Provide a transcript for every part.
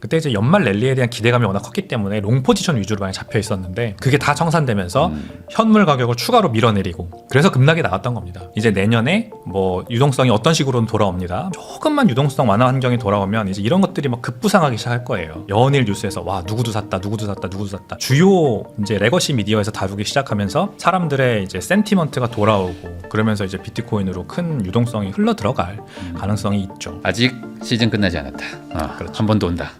그때 이제 연말 랠리에 대한 기대감이 워낙 컸기 때문에 롱 포지션 위주로 많이 잡혀 있었는데 그게 다 청산되면서 현물 가격을 추가로 밀어내리고 그래서 급락이 나왔던 겁니다. 이제 내년에 뭐 유동성이 어떤 식으로는 돌아옵니다. 조금만 유동성 완화 환경이 돌아오면 이제 이런 것들이 막 급부상하기 시작할 거예요. 연일 뉴스에서 와 누구도 샀다 누구도 샀다 누구도 샀다 주요 이제 레거시 미디어에서 다루기 시작하면서 사람들의 이제 센티먼트가 돌아오고 그러면서 이제 비트코인으로 큰 유동성이 흘러 들어갈 가능성이 있죠. 아직 시즌 끝나지 않았다. 그렇죠. 한 번 더 온다.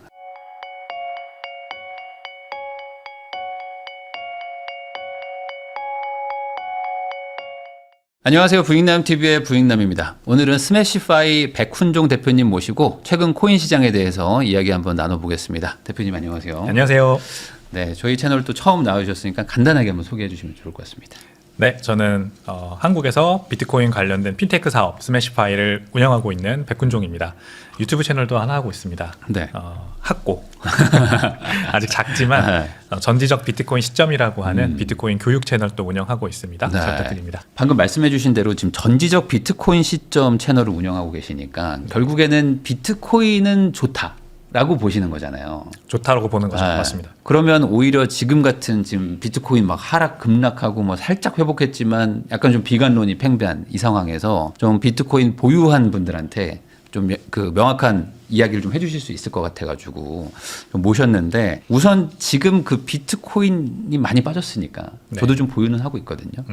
안녕하세요. 부익남TV의 부익남입니다. 오늘은 스매시파이 백훈종 대표님 모시고 최근 코인 시장에 대해서 이야기 한번 나눠보겠습니다. 대표님 안녕하세요. 안녕하세요. 네, 저희 채널 또 처음 나와주셨으니까 간단하게 한번 소개해 주시면 좋을 것 같습니다. 네, 저는 한국에서 비트코인 관련된 핀테크 사업 스매시파이를 운영하고 있는 백훈종입니다. 유튜브 채널도 하나 하고 있습니다. 네. 학고 아직 작지만 전지적 비트코인 시점이라고 하는 비트코인 교육 채널도 운영하고 있습니다. 네. 잘 부탁드립니다. 방금 말씀해 주신 대로 지금 전지적 비트코인 시점 채널을 운영하고 계시니까 결국에는 비트코인은 좋다. 라고 보시는 거잖아요. 좋다라고 보는 거죠. 네. 맞습니다. 그러면 오히려 지금 같은 지금 비트코인 막 하락 급락하고 뭐 살짝 회복했지만 약간 좀 비관론이 팽배한 이 상황에서 좀 비트코인 보유한 분들한테 좀 그 명확한 이야기를 좀 해주실 수 있을 것 같아가지고 좀 모셨는데 우선 지금 그 비트코인이 많이 빠졌으니까 네. 저도 좀 보유는 하고 있거든요.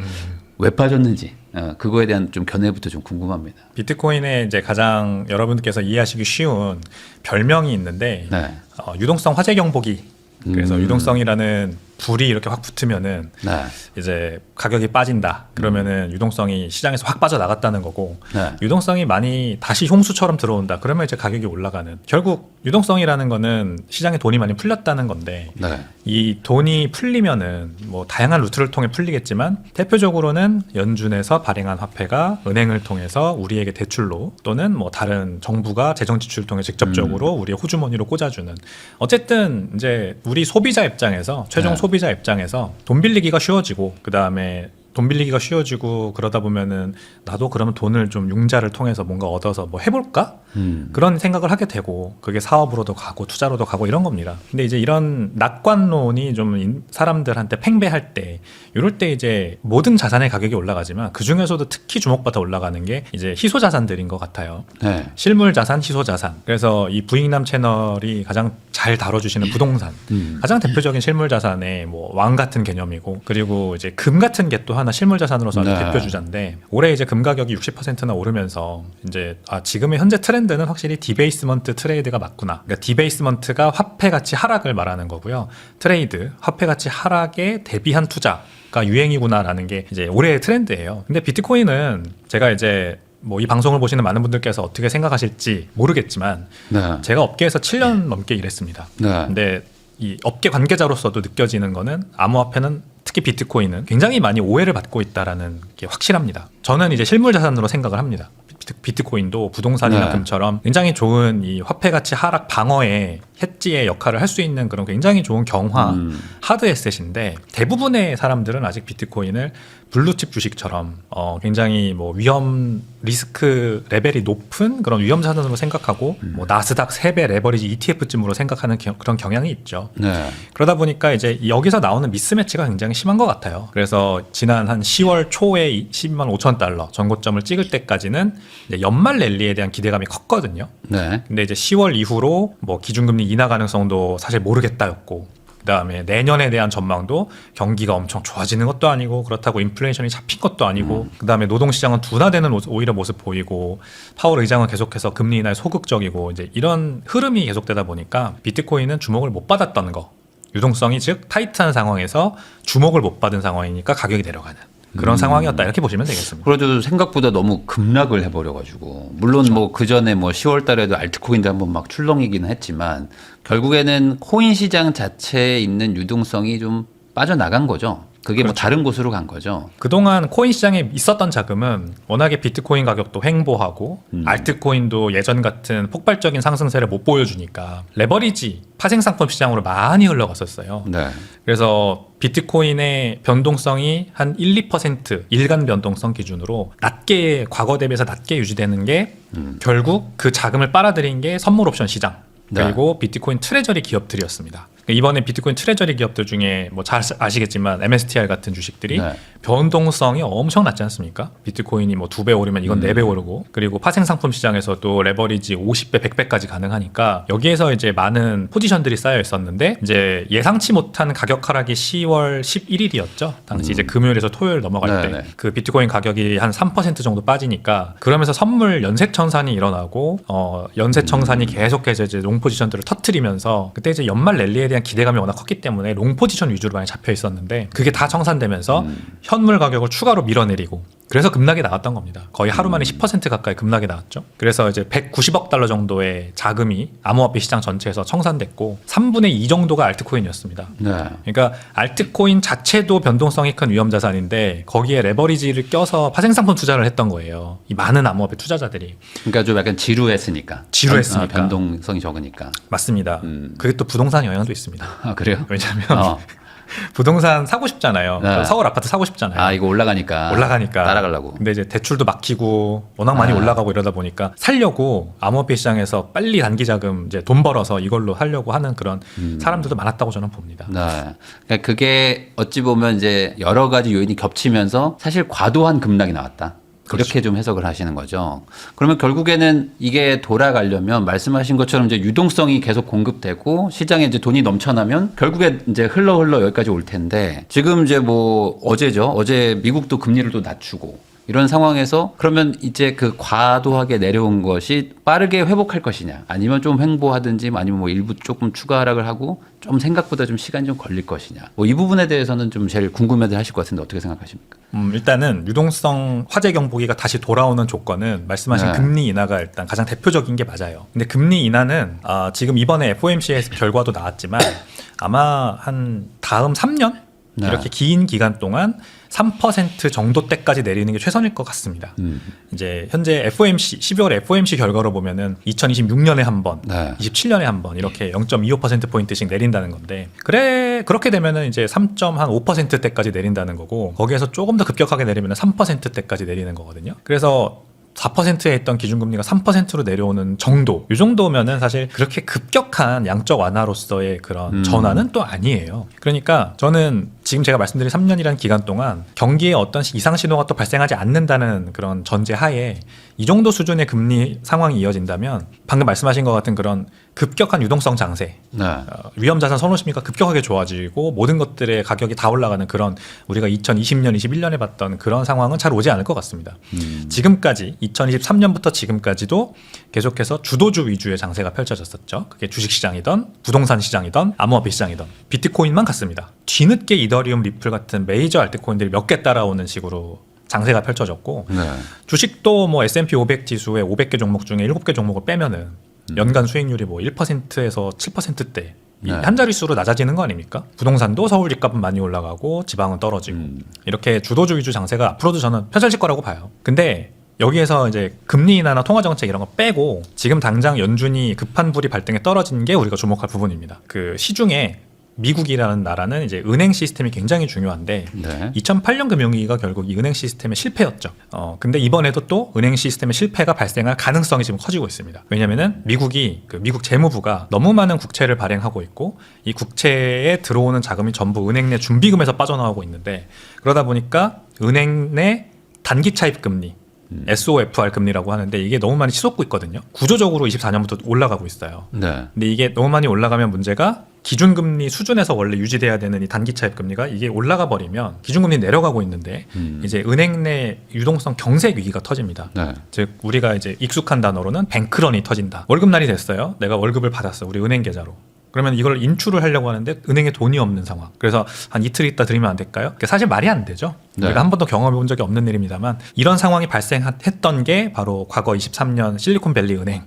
왜 빠졌는지 그거에 대한 좀 견해부터 좀 궁금합니다. 비트코인의 이제 가장 여러분들께서 이해하시기 쉬운 별명이 있는데 네. 유동성 화재 경보기. 그래서 유동성이라는 불이 이렇게 확 붙으면은 네. 이제 가격이 빠진다. 그러면은 유동성이 시장에서 확 빠져나갔다는 거고 네. 유동성이 많이 다시 홍수처럼 들어온다. 그러면 이제 가격이 올라가는. 결국 유동성이라는 거는 시장에 돈이 많이 풀렸다는 건데 네. 이 돈이 풀리면은 뭐 다양한 루트를 통해 풀리겠지만 대표적으로는 연준에서 발행한 화폐가 은행을 통해서 우리에게 대출로 또는 뭐 다른 정부가 재정 지출을 통해 직접적으로 우리의 호주머니로 꽂아주는 어쨌든 이제 우리 소비자 입장에서 최종 네. 소비자 입장에서 돈 빌리기가 쉬워지고 그 다음에 돈 빌리기가 쉬워지고 그러다 보면은 나도 그러면 돈을 좀 융자를 통해서 뭔가 얻어서 뭐 해볼까? 그런 생각을 하게 되고 그게 사업으로도 가고 투자로도 가고 이런 겁니다. 근데 이제 이런 낙관론이 좀 사람들한테 팽배할 때 이럴 때 이제 모든 자산의 가격이 올라가지만 그 중에서도 특히 주목받아 올라가는 게 이제 희소 자산들인 것 같아요. 네. 실물 자산, 희소 자산. 그래서 이 부익남 채널이 가장 잘 다뤄주시는 부동산. 가장 대표적인 실물 자산의 뭐 왕 같은 개념이고 그리고 이제 금 같은 게 또 하나 실물 자산으로서 아주 네. 대표 주자인데 올해 이제 금 가격이 60%나 오르면서 이제 지금의 현재 트렌드는 확실히 디베이스먼트 트레이드가 맞구나. 그러니까 디베이스먼트가 화폐 가치 하락을 말하는 거고요. 트레이드, 화폐 가치 하락에 대비한 투자가 유행이구나라는 게 이제 올해의 트렌드예요. 근데 비트코인은 제가 이제 뭐 이 방송을 보시는 많은 분들께서 어떻게 생각하실지 모르겠지만 네. 제가 업계에서 7년 넘게 일했습니다. 네. 근데 이 업계 관계자로서도 느껴지는 거는 암호화폐는 특히 비트코인은 굉장히 많이 오해를 받고 있다라는 게 확실합니다. 저는 이제 실물 자산으로 생각을 합니다. 비트코인도 부동산이나 네. 금처럼 굉장히 좋은 이 화폐 가치 하락 방어의 해지의 역할을 할 수 있는 그런 굉장히 좋은 경화 하드 에셋인데 대부분의 사람들은 아직 비트코인을 블루칩 주식처럼 굉장히 뭐 위험 리스크 레벨이 높은 그런 위험 자산으로 생각하고 뭐 나스닥 3배 레버리지 ETF쯤으로 생각하는 그런 경향이 있죠. 네. 그러다 보니까 이제 여기서 나오는 미스매치가 굉장히 심한 것 같아요. 그래서 지난 한 10월 초에 12만 5천 달러 전고점을 찍을 때까지는 이제 연말 랠리에 대한 기대감이 컸거든요. 네. 근데 이제 10월 이후로 뭐 기준금리 인하 가능성도 사실 모르겠다였고 그다음에 내년에 대한 전망도 경기가 엄청 좋아지는 것도 아니고 그렇다고 인플레이션이 잡힌 것도 아니고 그다음에 노동시장은 둔화되는 오히려 모습 보이고 파월 의장은 계속해서 금리 인하에 소극적이고 이제 이런 흐름이 계속되다 보니까 비트코인은 주목을 못 받았던 거 유동성이 즉 타이트한 상황에서 주목을 못 받은 상황이니까 가격이 내려가는 그런 상황이었다 이렇게 보시면 되겠습니다. 그래도 생각보다 너무 급락을 해버려가지고 물론 그렇죠. 뭐 그 전에 뭐 10월 달에도 알트코인도 한번 막 출렁이기는 했지만 결국에는 코인 시장 자체에 있는 유동성이 좀 빠져나간 거죠. 그게 뭐 그렇죠. 다른 곳으로 간 거죠. 그동안 코인 시장에 있었던 자금은 워낙에 비트코인 가격도 횡보하고 알트코인도 예전 같은 폭발적인 상승세를 못 보여주니까 레버리지 파생상품 시장으로 많이 흘러갔었어요. 네. 그래서 비트코인의 변동성이 한 1, 2% 일간 변동성 기준으로 낮게 과거 대비해서 낮게 유지되는 게 결국 그 자금을 빨아들인 게 선물 옵션 시장 네. 그리고 비트코인 트레저리 기업들이었습니다. 이번에 비트코인 트레저리 기업들 중에 뭐 잘 아시겠지만 MSTR 같은 주식들이 네. 변동성이 엄청 낮지 않습니까? 비트코인이 뭐 2배 오르면 이건 4배 오르고, 그리고 파생 상품 시장에서도 레버리지 50배, 100배까지 가능하니까 여기에서 이제 많은 포지션들이 쌓여 있었는데 이제 예상치 못한 가격 하락이 10월 11일이었죠. 당시 이제 금요일에서 토요일 넘어갈 네, 네. 때 그 비트코인 가격이 한 3% 정도 빠지니까 그러면서 선물 연쇄 청산이 일어나고 연쇄 청산이 계속해서 이제 롱 포지션들을 터트리면서 그때 이제 연말 랠리에 대한 기대감이 워낙 컸기 때문에 롱 포지션 위주로 많이 잡혀 있었는데 그게 다 청산되면서 현물 가격을 추가로 밀어내리고 그래서 급락이 나왔던 겁니다. 거의 하루 만에 10% 가까이 급락이 나왔죠. 그래서 이제 190억 달러 정도의 자금이 암호화폐 시장 전체에서 청산됐고 3분의 2 정도가 알트코인이었습니다. 네. 그러니까 알트코인 자체도 변동성이 큰 위험 자산인데 거기에 레버리지를 껴서 파생상품 투자를 했던 거예요. 이 많은 암호화폐 투자자들이. 그러니까 좀 약간 지루했으니까. 지루했으니까. 변동성이 적으니까. 맞습니다. 그게 또 부동산 영향도 있습니다. 아, 그래요? 왜냐하면 부동산 사고 싶잖아요. 네. 서울 아파트 사고 싶잖아요. 아, 이거 올라가니까. 따라가려고. 근데 이제 대출도 막히고 워낙 많이 올라가고 이러다 보니까 살려고 암호화폐 시장에서 빨리 단기 자금 이제 돈 벌어서 이걸로 하려고 하는 그런 사람들도 많았다고 저는 봅니다. 네. 그러니까 그게 어찌 보면 이제 여러 가지 요인이 겹치면서 사실 과도한 급락이 나왔다. 그렇게 좀 해석을 하시는 거죠. 그러면 결국에는 이게 돌아가려면 말씀하신 것처럼 이제 유동성이 계속 공급되고 시장에 이제 돈이 넘쳐나면 결국에 이제 흘러 여기까지 올 텐데 지금 이제 뭐 어제죠. 어제 미국도 금리를 또 낮추고 이런 상황에서 그러면 이제 그 과도하게 내려온 것이 빠르게 회복할 것이냐 아니면 좀 횡보하든지 아니면 뭐 일부 조금 추가 하락을 하고 좀 생각보다 좀 시간이 좀 걸릴 것이냐 뭐 이 부분에 대해서는 좀 제일 궁금해들 하실 것 같은데 어떻게 생각하십니까? 일단은 유동성 화재 경보기가 다시 돌아오는 조건은 말씀하신 네. 금리 인하가 일단 가장 대표적인 게 맞아요. 근데 금리 인하는 지금 이번에 FOMC에서 결과도 나왔지만 아마 한 다음 3년 네. 이렇게 긴 기간 동안 3% 정도 때까지 내리는 게 최선일 것 같습니다. 이제 현재 FOMC 12월 FOMC 결과로 보면은 2026년에 한 번, 네. 27년에 한 번 이렇게 0.25% 포인트씩 내린다는 건데 그렇게 되면은 이제 3.5% 때까지 내린다는 거고 거기에서 조금 더 급격하게 내리면은 3% 때까지 내리는 거거든요. 그래서 4%에 있던 기준금리가 3%로 내려오는 정도, 이 정도면은 사실 그렇게 급격한 양적 완화로서의 그런 전환은 또 아니에요. 그러니까 저는 지금 제가 말씀드린 3년이라는 기간 동안 경기에 어떤 이상 신호가 또 발생하지 않는다는 그런 전제 하에 이 정도 수준의 금리 상황이 이어진다면 방금 말씀하신 것 같은 그런 급격한 유동성 장세, 네. 위험자산 선호 심리가 급격하게 좋아지고 모든 것들의 가격이 다 올라가는 그런 우리가 2020년, 21년에 봤던 그런 상황은 잘 오지 않을 것 같습니다. 지금까지 2023년부터 지금까지도 계속해서 주도주 위주의 장세가 펼쳐졌었죠. 그게 주식시장이든 부동산 시장이든 암호화폐 시장이든 비트코인만 같습니다. 뒤늦게 이더리움, 리플 같은 메이저 알트코인들이 몇 개 따라오는 식으로 장세가 펼쳐졌고 네. 주식도 뭐 S&P 500 지수의 500개 종목 중에 7개 종목을 빼면은 연간 수익률이 뭐 1%에서 7%대 네. 한 자릿수로 낮아지는 거 아닙니까? 부동산도 서울 집값은 많이 올라가고 지방은 떨어지고 이렇게 주도주 위주 장세가 앞으로도 저는 펼쳐질 거라고 봐요. 근데 여기에서 이제 금리 인하나 통화 정책 이런 거 빼고 지금 당장 연준이 급한 불이 발등에 떨어진 게 우리가 주목할 부분입니다. 그 시중에 미국이라는 나라는 이제 은행 시스템이 굉장히 중요한데 네. 2008년 금융위기가 결국 이 은행 시스템의 실패였죠. 근데 이번에도 또 은행 시스템의 실패가 발생할 가능성이 지금 커지고 있습니다. 왜냐면은 미국이 미국 재무부가 너무 많은 국채를 발행하고 있고 이 국채에 들어오는 자금이 전부 은행 내 준비금에서 빠져나오고 있는데 그러다 보니까 은행 내 단기 차입 금리 SOFR 금리라고 하는데 이게 너무 많이 치솟고 있거든요. 구조적으로 24년부터 올라가고 있어요. 네. 근데 이게 너무 많이 올라가면 문제가 기준금리 수준에서 원래 유지돼야 되는 이 단기 차입 금리가 이게 올라가 버리면 기준금리 내려가고 있는데 이제 은행 내 유동성 경색 위기가 터집니다. 네. 즉 우리가 이제 익숙한 단어로는 뱅크런이 터진다. 월급날이 됐어요. 내가 월급을 받았어. 우리 은행 계좌로. 그러면 이걸 인출을 하려고 하는데 은행에 돈이 없는 상황. 그래서 한 이틀 있다 드리면 안 될까요? 사실 말이 안 되죠. 네. 우리가 한 번도 경험해 본 적이 없는 일입니다만 이런 상황이 발생했던 게 바로 과거 23년 실리콘밸리 은행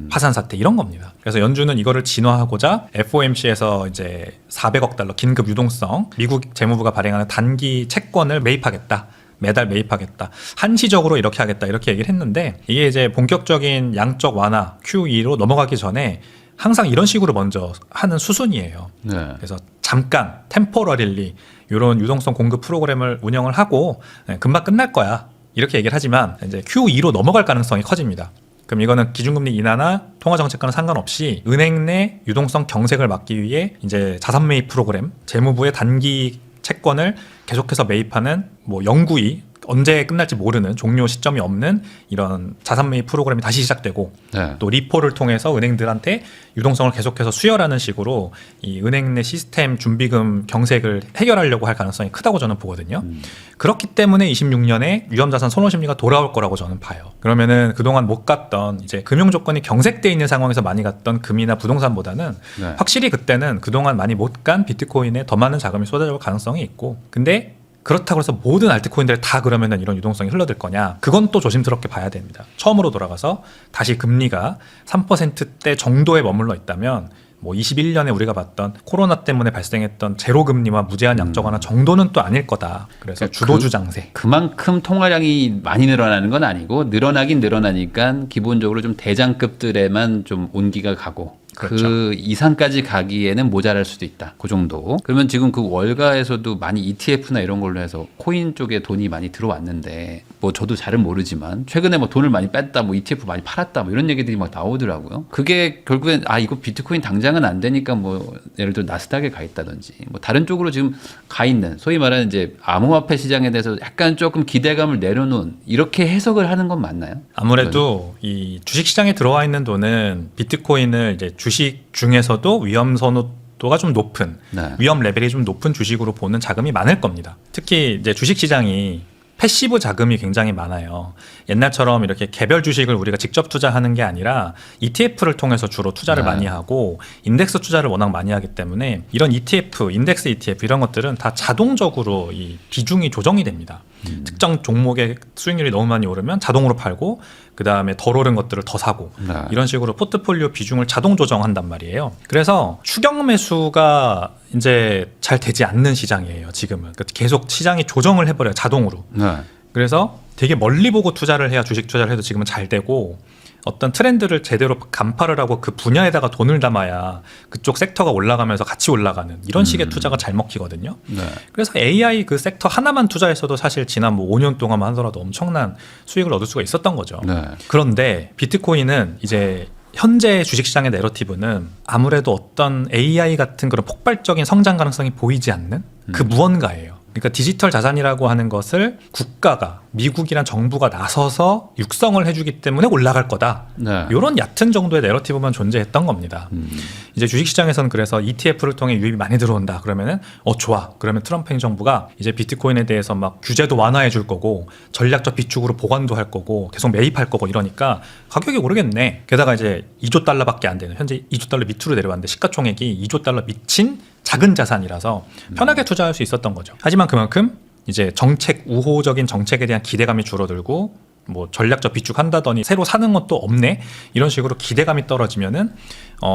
파산 사태 이런 겁니다. 그래서 연준은 이거를 진화하고자 FOMC에서 이제 400억 달러 긴급 유동성 미국 재무부가 발행하는 단기 채권을 매입하겠다. 매달 매입하겠다. 한시적으로 이렇게 하겠다. 이렇게 얘기를 했는데 이게 이제 본격적인 양적 완화 QE로 넘어가기 전에 항상 이런 식으로 먼저 하는 수순이에요. 네. 그래서 잠깐 템포러릴리 이런 유동성 공급 프로그램을 운영을 하고 금방 끝날 거야. 이렇게 얘기를 하지만 이제 QE로 넘어갈 가능성이 커집니다. 그럼 이거는 기준금리 인하나 통화정책과는 상관없이 은행 내 유동성 경색을 막기 위해 이제 자산 매입 프로그램, 재무부의 단기 채권을 계속해서 매입하는 뭐 영구히 언제 끝날지 모르는 종료 시점이 없는 이런 자산 매입 프로그램이 다시 시작되고 네. 또 리포를 통해서 은행들한테 유동성을 계속해서 수혈하는 식으로 이 은행 내 시스템 준비금 경색을 해결하려고 할 가능성이 크다고 저는 보거든요. 그렇기 때문에 26년에 위험자산 선호 심리가 돌아올 거라고 저는 봐요. 그러면은 그동안 못 갔던 이제 금융 조건이 경색돼 있는 상황에서 많이 갔던 금이나 부동산보다는 네. 확실히 그때는 그동안 많이 못 간 비트코인에 더 많은 자금이 쏟아질 가능성이 있고, 근데 그렇다고 해서 모든 알트코인들이 다 그러면은 이런 유동성이 흘러들 거냐? 그건 또 조심스럽게 봐야 됩니다. 처음으로 돌아가서 다시 금리가 3%대 정도에 머물러 있다면 뭐 21년에 우리가 봤던 코로나 때문에 발생했던 제로 금리와 무제한 양적 완화 정도는 또 아닐 거다. 그래서 그러니까 주도주 장세. 그만큼 통화량이 많이 늘어나는 건 아니고 늘어나긴 늘어나니까 기본적으로 좀 대장급들에만 좀 온기가 가고 그렇죠. 그 이상까지 가기에는 모자랄 수도 있다. 그 정도. 그러면 지금 그 월가에서도 많이 ETF나 이런 걸로 해서 코인 쪽에 돈이 많이 들어왔는데 뭐 저도 잘은 모르지만 최근에 뭐 돈을 많이 뺐다, 뭐 ETF 많이 팔았다, 뭐 이런 얘기들이 막 나오더라고요. 그게 결국엔 아 이거 비트코인 당장은 안 되니까 뭐 예를 들어 나스닥에 가 있다든지 뭐 다른 쪽으로 지금 가 있는 소위 말하는 이제 암호화폐 시장에 대해서 약간 조금 기대감을 내려놓은 이렇게 해석을 하는 건 맞나요? 아무래도 이 주식시장에 들어와 있는 돈은 비트코인을 이제 주식 중에서도 위험 선호도가 좀 높은, 네. 위험 레벨이 좀 높은 주식으로 보는 자금이 많을 겁니다. 특히 이제 주식시장이 패시브 자금이 굉장히 많아요. 옛날처럼 이렇게 개별 주식을 우리가 직접 투자하는 게 아니라 ETF를 통해서 주로 투자를 네. 많이 하고 인덱스 투자를 워낙 많이 하기 때문에 이런 ETF, 인덱스 ETF 이런 것들은 다 자동적으로 이 비중이 조정이 됩니다. 특정 종목의 수익률이 너무 많이 오르면 자동으로 팔고 그 다음에 덜 오른 것들을 더 사고 네. 이런 식으로 포트폴리오 비중을 자동 조정한단 말이에요. 그래서 추경 매수가 이제 잘 되지 않는 시장이에요. 지금은 그러니까 계속 시장이 조정을 해버려요, 자동으로. 네. 그래서 되게 멀리 보고 투자를 해야 주식 투자를 해도 지금은 잘 되고, 어떤 트렌드를 제대로 간파를 하고 그 분야에다가 돈을 담아야 그쪽 섹터가 올라가면서 같이 올라가는 이런 식의 투자가 잘 먹히거든요. 네. 그래서 AI 그 섹터 하나만 투자했어도 사실 지난 뭐 5년 동안만 하더라도 엄청난 수익을 얻을 수가 있었던 거죠. 네. 그런데 비트코인은 이제 현재 주식시장의 내러티브는 아무래도 어떤 AI 같은 그런 폭발적인 성장 가능성이 보이지 않는 그 무언가예요. 그러니까 디지털 자산이라고 하는 것을 국가가, 미국이란 정부가 나서서 육성을 해주기 때문에 올라갈 거다. 네. 이런 얕은 정도의 내러티브만 존재했던 겁니다. 이제 주식시장에서는 그래서 ETF를 통해 유입이 많이 들어온다. 그러면은 좋아. 그러면 트럼프 행정부가 이제 비트코인에 대해서 막 규제도 완화해 줄 거고 전략적 비축으로 보관도 할 거고 계속 매입할 거고 이러니까 가격이 오르겠네. 게다가 이제 2조 달러밖에 안 되는, 현재 2조 달러 밑으로 내려왔는데 시가총액이 2조 달러 미친 작은 자산이라서 편하게 투자할 수 있었던 거죠. 하지만 그만큼 이제 정책, 우호적인 정책에 대한 기대감이 줄어들고 뭐 전략적 비축한다더니 새로 사는 것도 없네, 이런 식으로 기대감이 떨어지면은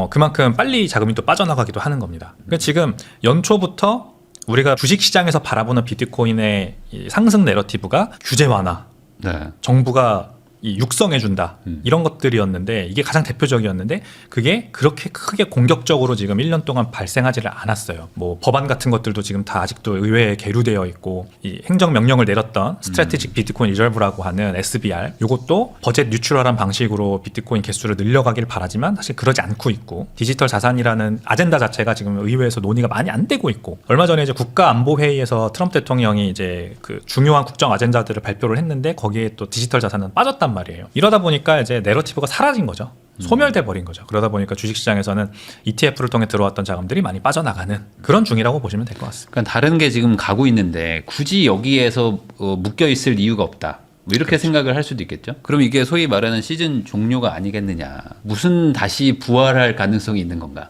그만큼 빨리 자금이 또 빠져나가기도 하는 겁니다. 그러니까 지금 연초부터 우리가 주식시장에서 바라보는 비트코인의 이 상승 내러티브가 규제 완화, 네. 정부가 이 육성해준다, 이런 것들이었는데 이게 가장 대표적이었는데 그게 그렇게 크게 공격적으로 지금 1년 동안 발생하지를 않았어요. 뭐 법안 같은 것들도 지금 다 아직도 의회에 계류되어 있고, 이 행정명령을 내렸던 스트래티직 비트코인 리저브라고 하는 SBR, 이것도 버젯 뉴트럴한 방식으로 비트코인 개수를 늘려가길 바라지만 사실 그러지 않고 있고, 디지털 자산이라는 아젠다 자체가 지금 의회에서 논의가 많이 안 되고 있고, 얼마 전에 이제 국가안보회의에서 트럼프 대통령이 이제 그 중요한 국정 아젠다들을 발표를 했는데 거기에 또 디지털 자산은 빠졌단 말이에요. 이러다 보니까 이제 내러티브가 사라진 거죠. 소멸돼 버린 거죠. 그러다 보니까 주식시장에서는 ETF를 통해 들어왔던 자금들이 많이 빠져나가는 그런 중이라고 보시면 될 것 같습니다. 그러니까 다른 게 지금 가고 있는데 굳이 여기에서 묶여 있을 이유가 없다. 뭐 이렇게 생각을 할 수도 있겠죠. 그럼 이게 소위 말하는 시즌 종료가 아니겠느냐. 무슨 다시 부활할 가능성이 있는 건가.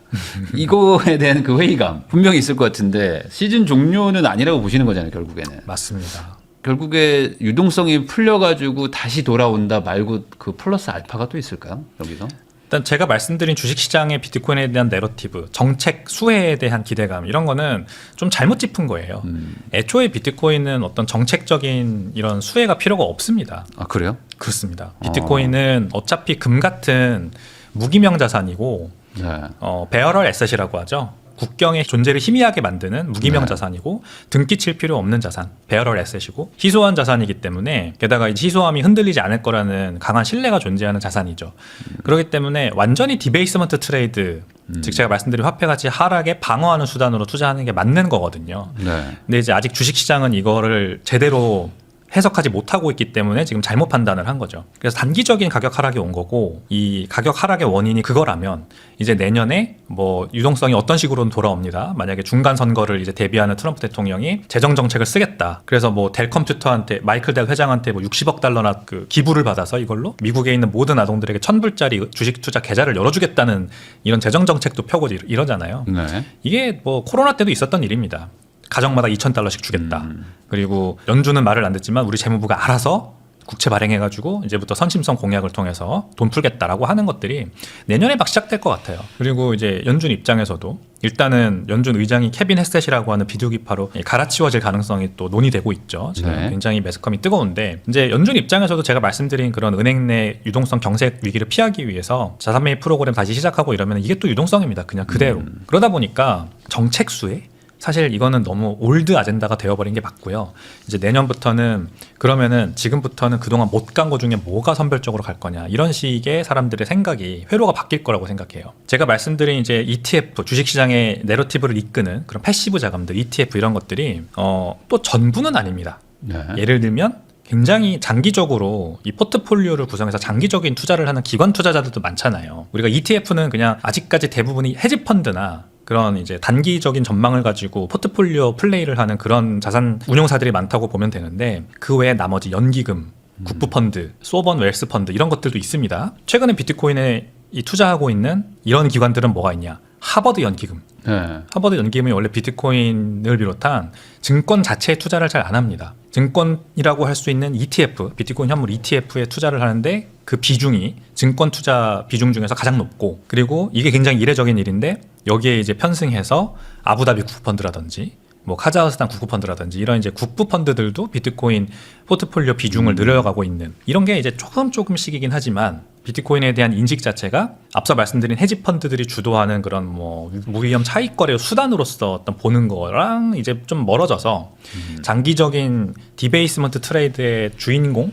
이거에 대한 그 회의감 분명히 있을 것 같은데 시즌 종료는 아니라고 보시는 거잖아요, 결국에는. 맞습니다. 결국에 유동성이 풀려가지고 다시 돌아온다 말고 그 플러스 알파가 또 있을까요? 여기서? 일단 제가 말씀드린 주식시장의 비트코인에 대한 내러티브, 정책 수혜에 대한 기대감, 이런 거는 좀 잘못 짚은 거예요. 애초에 비트코인은 어떤 정책적인 이런 수혜가 필요가 없습니다. 아 그래요? 그렇습니다. 비트코인은 어차피 금 같은 무기명 자산이고 네. 베어럴 에셋이라고 하죠. 국경의 존재를 희미하게 만드는 무기명 네. 자산이고 등기 칠 필요 없는 자산, 베어럴 에셋이고 희소한 자산이기 때문에 게다가 이제 희소함이 흔들리지 않을 거라는 강한 신뢰가 존재하는 자산이죠. 그렇기 때문에 완전히 디베이스먼트 트레이드, 즉 제가 말씀드린 화폐 가치 하락에 방어하는 수단으로 투자하는 게 맞는 거거든요. 네. 근데 이제 아직 주식시장은 이거를 제대로 해석하지 못하고 있기 때문에 지금 잘못 판단을 한 거죠. 그래서 단기적인 가격 하락이 온 거고 이 가격 하락의 원인이 그거라면 이제 내년에 뭐 유동성이 어떤 식으로는 돌아옵니다. 만약에 중간 선거를 이제 대비하는 트럼프 대통령이 재정 정책을 쓰겠다. 그래서 뭐 델 컴퓨터한테 마이클 델 회장한테 뭐 60억 달러나 그 기부를 받아서 이걸로 미국에 있는 모든 아동들에게 1,000불짜리 주식 투자 계좌를 열어주겠다는 이런 재정 정책도 펴고 이러잖아요. 네. 이게 뭐 코로나 때도 있었던 일입니다. 가정마다 2,000달러씩 주겠다. 그리고 연준은 말을 안 듣지만 우리 재무부가 알아서 국채 발행해가지고 이제부터 선심성 공약을 통해서 돈 풀겠다라고 하는 것들이 내년에 막 시작될 것 같아요. 그리고 이제 연준 입장에서도 일단은 연준 의장이 케빈 헤셋이라고 하는 비둘기파로 갈아치워질 가능성이 또 논의되고 있죠. 지금 네. 굉장히 매스컴이 뜨거운데 이제 연준 입장에서도 제가 말씀드린 그런 은행 내 유동성 경색 위기를 피하기 위해서 자산 매입 프로그램 다시 시작하고 이러면 이게 또 유동성입니다. 그냥 그대로. 그러다 보니까 정책 수에 사실 이거는 너무 올드 아젠다가 되어버린 게 맞고요. 이제 내년부터는 그러면은 지금부터는 그동안 못 간 거 중에 뭐가 선별적으로 갈 거냐 이런 식의 사람들의 생각이 회로가 바뀔 거라고 생각해요. 제가 말씀드린 이제 ETF 주식시장의 내러티브를 이끄는 그런 패시브 자금들 ETF 이런 것들이 또 전부는 아닙니다. 네. 예를 들면 굉장히 장기적으로 이 포트폴리오를 구성해서 장기적인 투자를 하는 기관 투자자들도 많잖아요. 우리가 ETF는 그냥 아직까지 대부분이 헤지펀드나 그런 이제 단기적인 전망을 가지고 포트폴리오 플레이를 하는 그런 자산 운용사들이 많다고 보면 되는데 그 외에 나머지 연기금, 국부펀드, 소버н 웰스 펀드 이런 것들도 있습니다. 최근에 비트코인에 이 투자하고 있는 이런 기관들은 뭐가 있냐? 하버드 연기금. 네. 하버드 연기금이 원래 비트코인을 비롯한 증권 자체에 투자를 잘 안 합니다. 증권이라고 할 수 있는 ETF, 비트코인 현물 ETF에 투자를 하는데 그 비중이 증권 투자 비중 중에서 가장 높고 그리고 이게 굉장히 이례적인 일인데 여기에 이제 편승해서 아부다비 국부펀드라든지 뭐 카자흐스탄 국부펀드라든지 이런 이제 국부펀드들도 비트코인 포트폴리오 비중을 늘려가고 있는 이런 게 이제 조금씩이긴 하지만 비트코인에 대한 인식 자체가 앞서 말씀드린 헤지펀드들이 주도하는 그런 뭐 무위험 차익 거래 수단으로서 어떤 보는 거랑 이제 좀 멀어져서 장기적인 디베이스먼트 트레이드의 주인공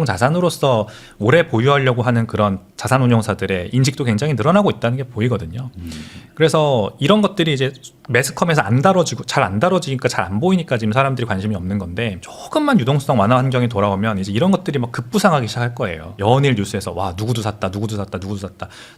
자산으로서 오래 보유하려고 하는 그런 자산 운용사들의 인식도 굉장히 늘어나고 있다는 게 보이거든요. 그래서 이런 것들이 이제 매스컴에서 잘 안 다뤄지니까 잘 안 보이니까 지금 사람들이 관심이 없는 건데 조금만 유동성 완화 환경이 돌아오면 이제 이런 것들이 막 급부상하기 시작할 거예요. 연일 뉴스에서 와 누구도 샀다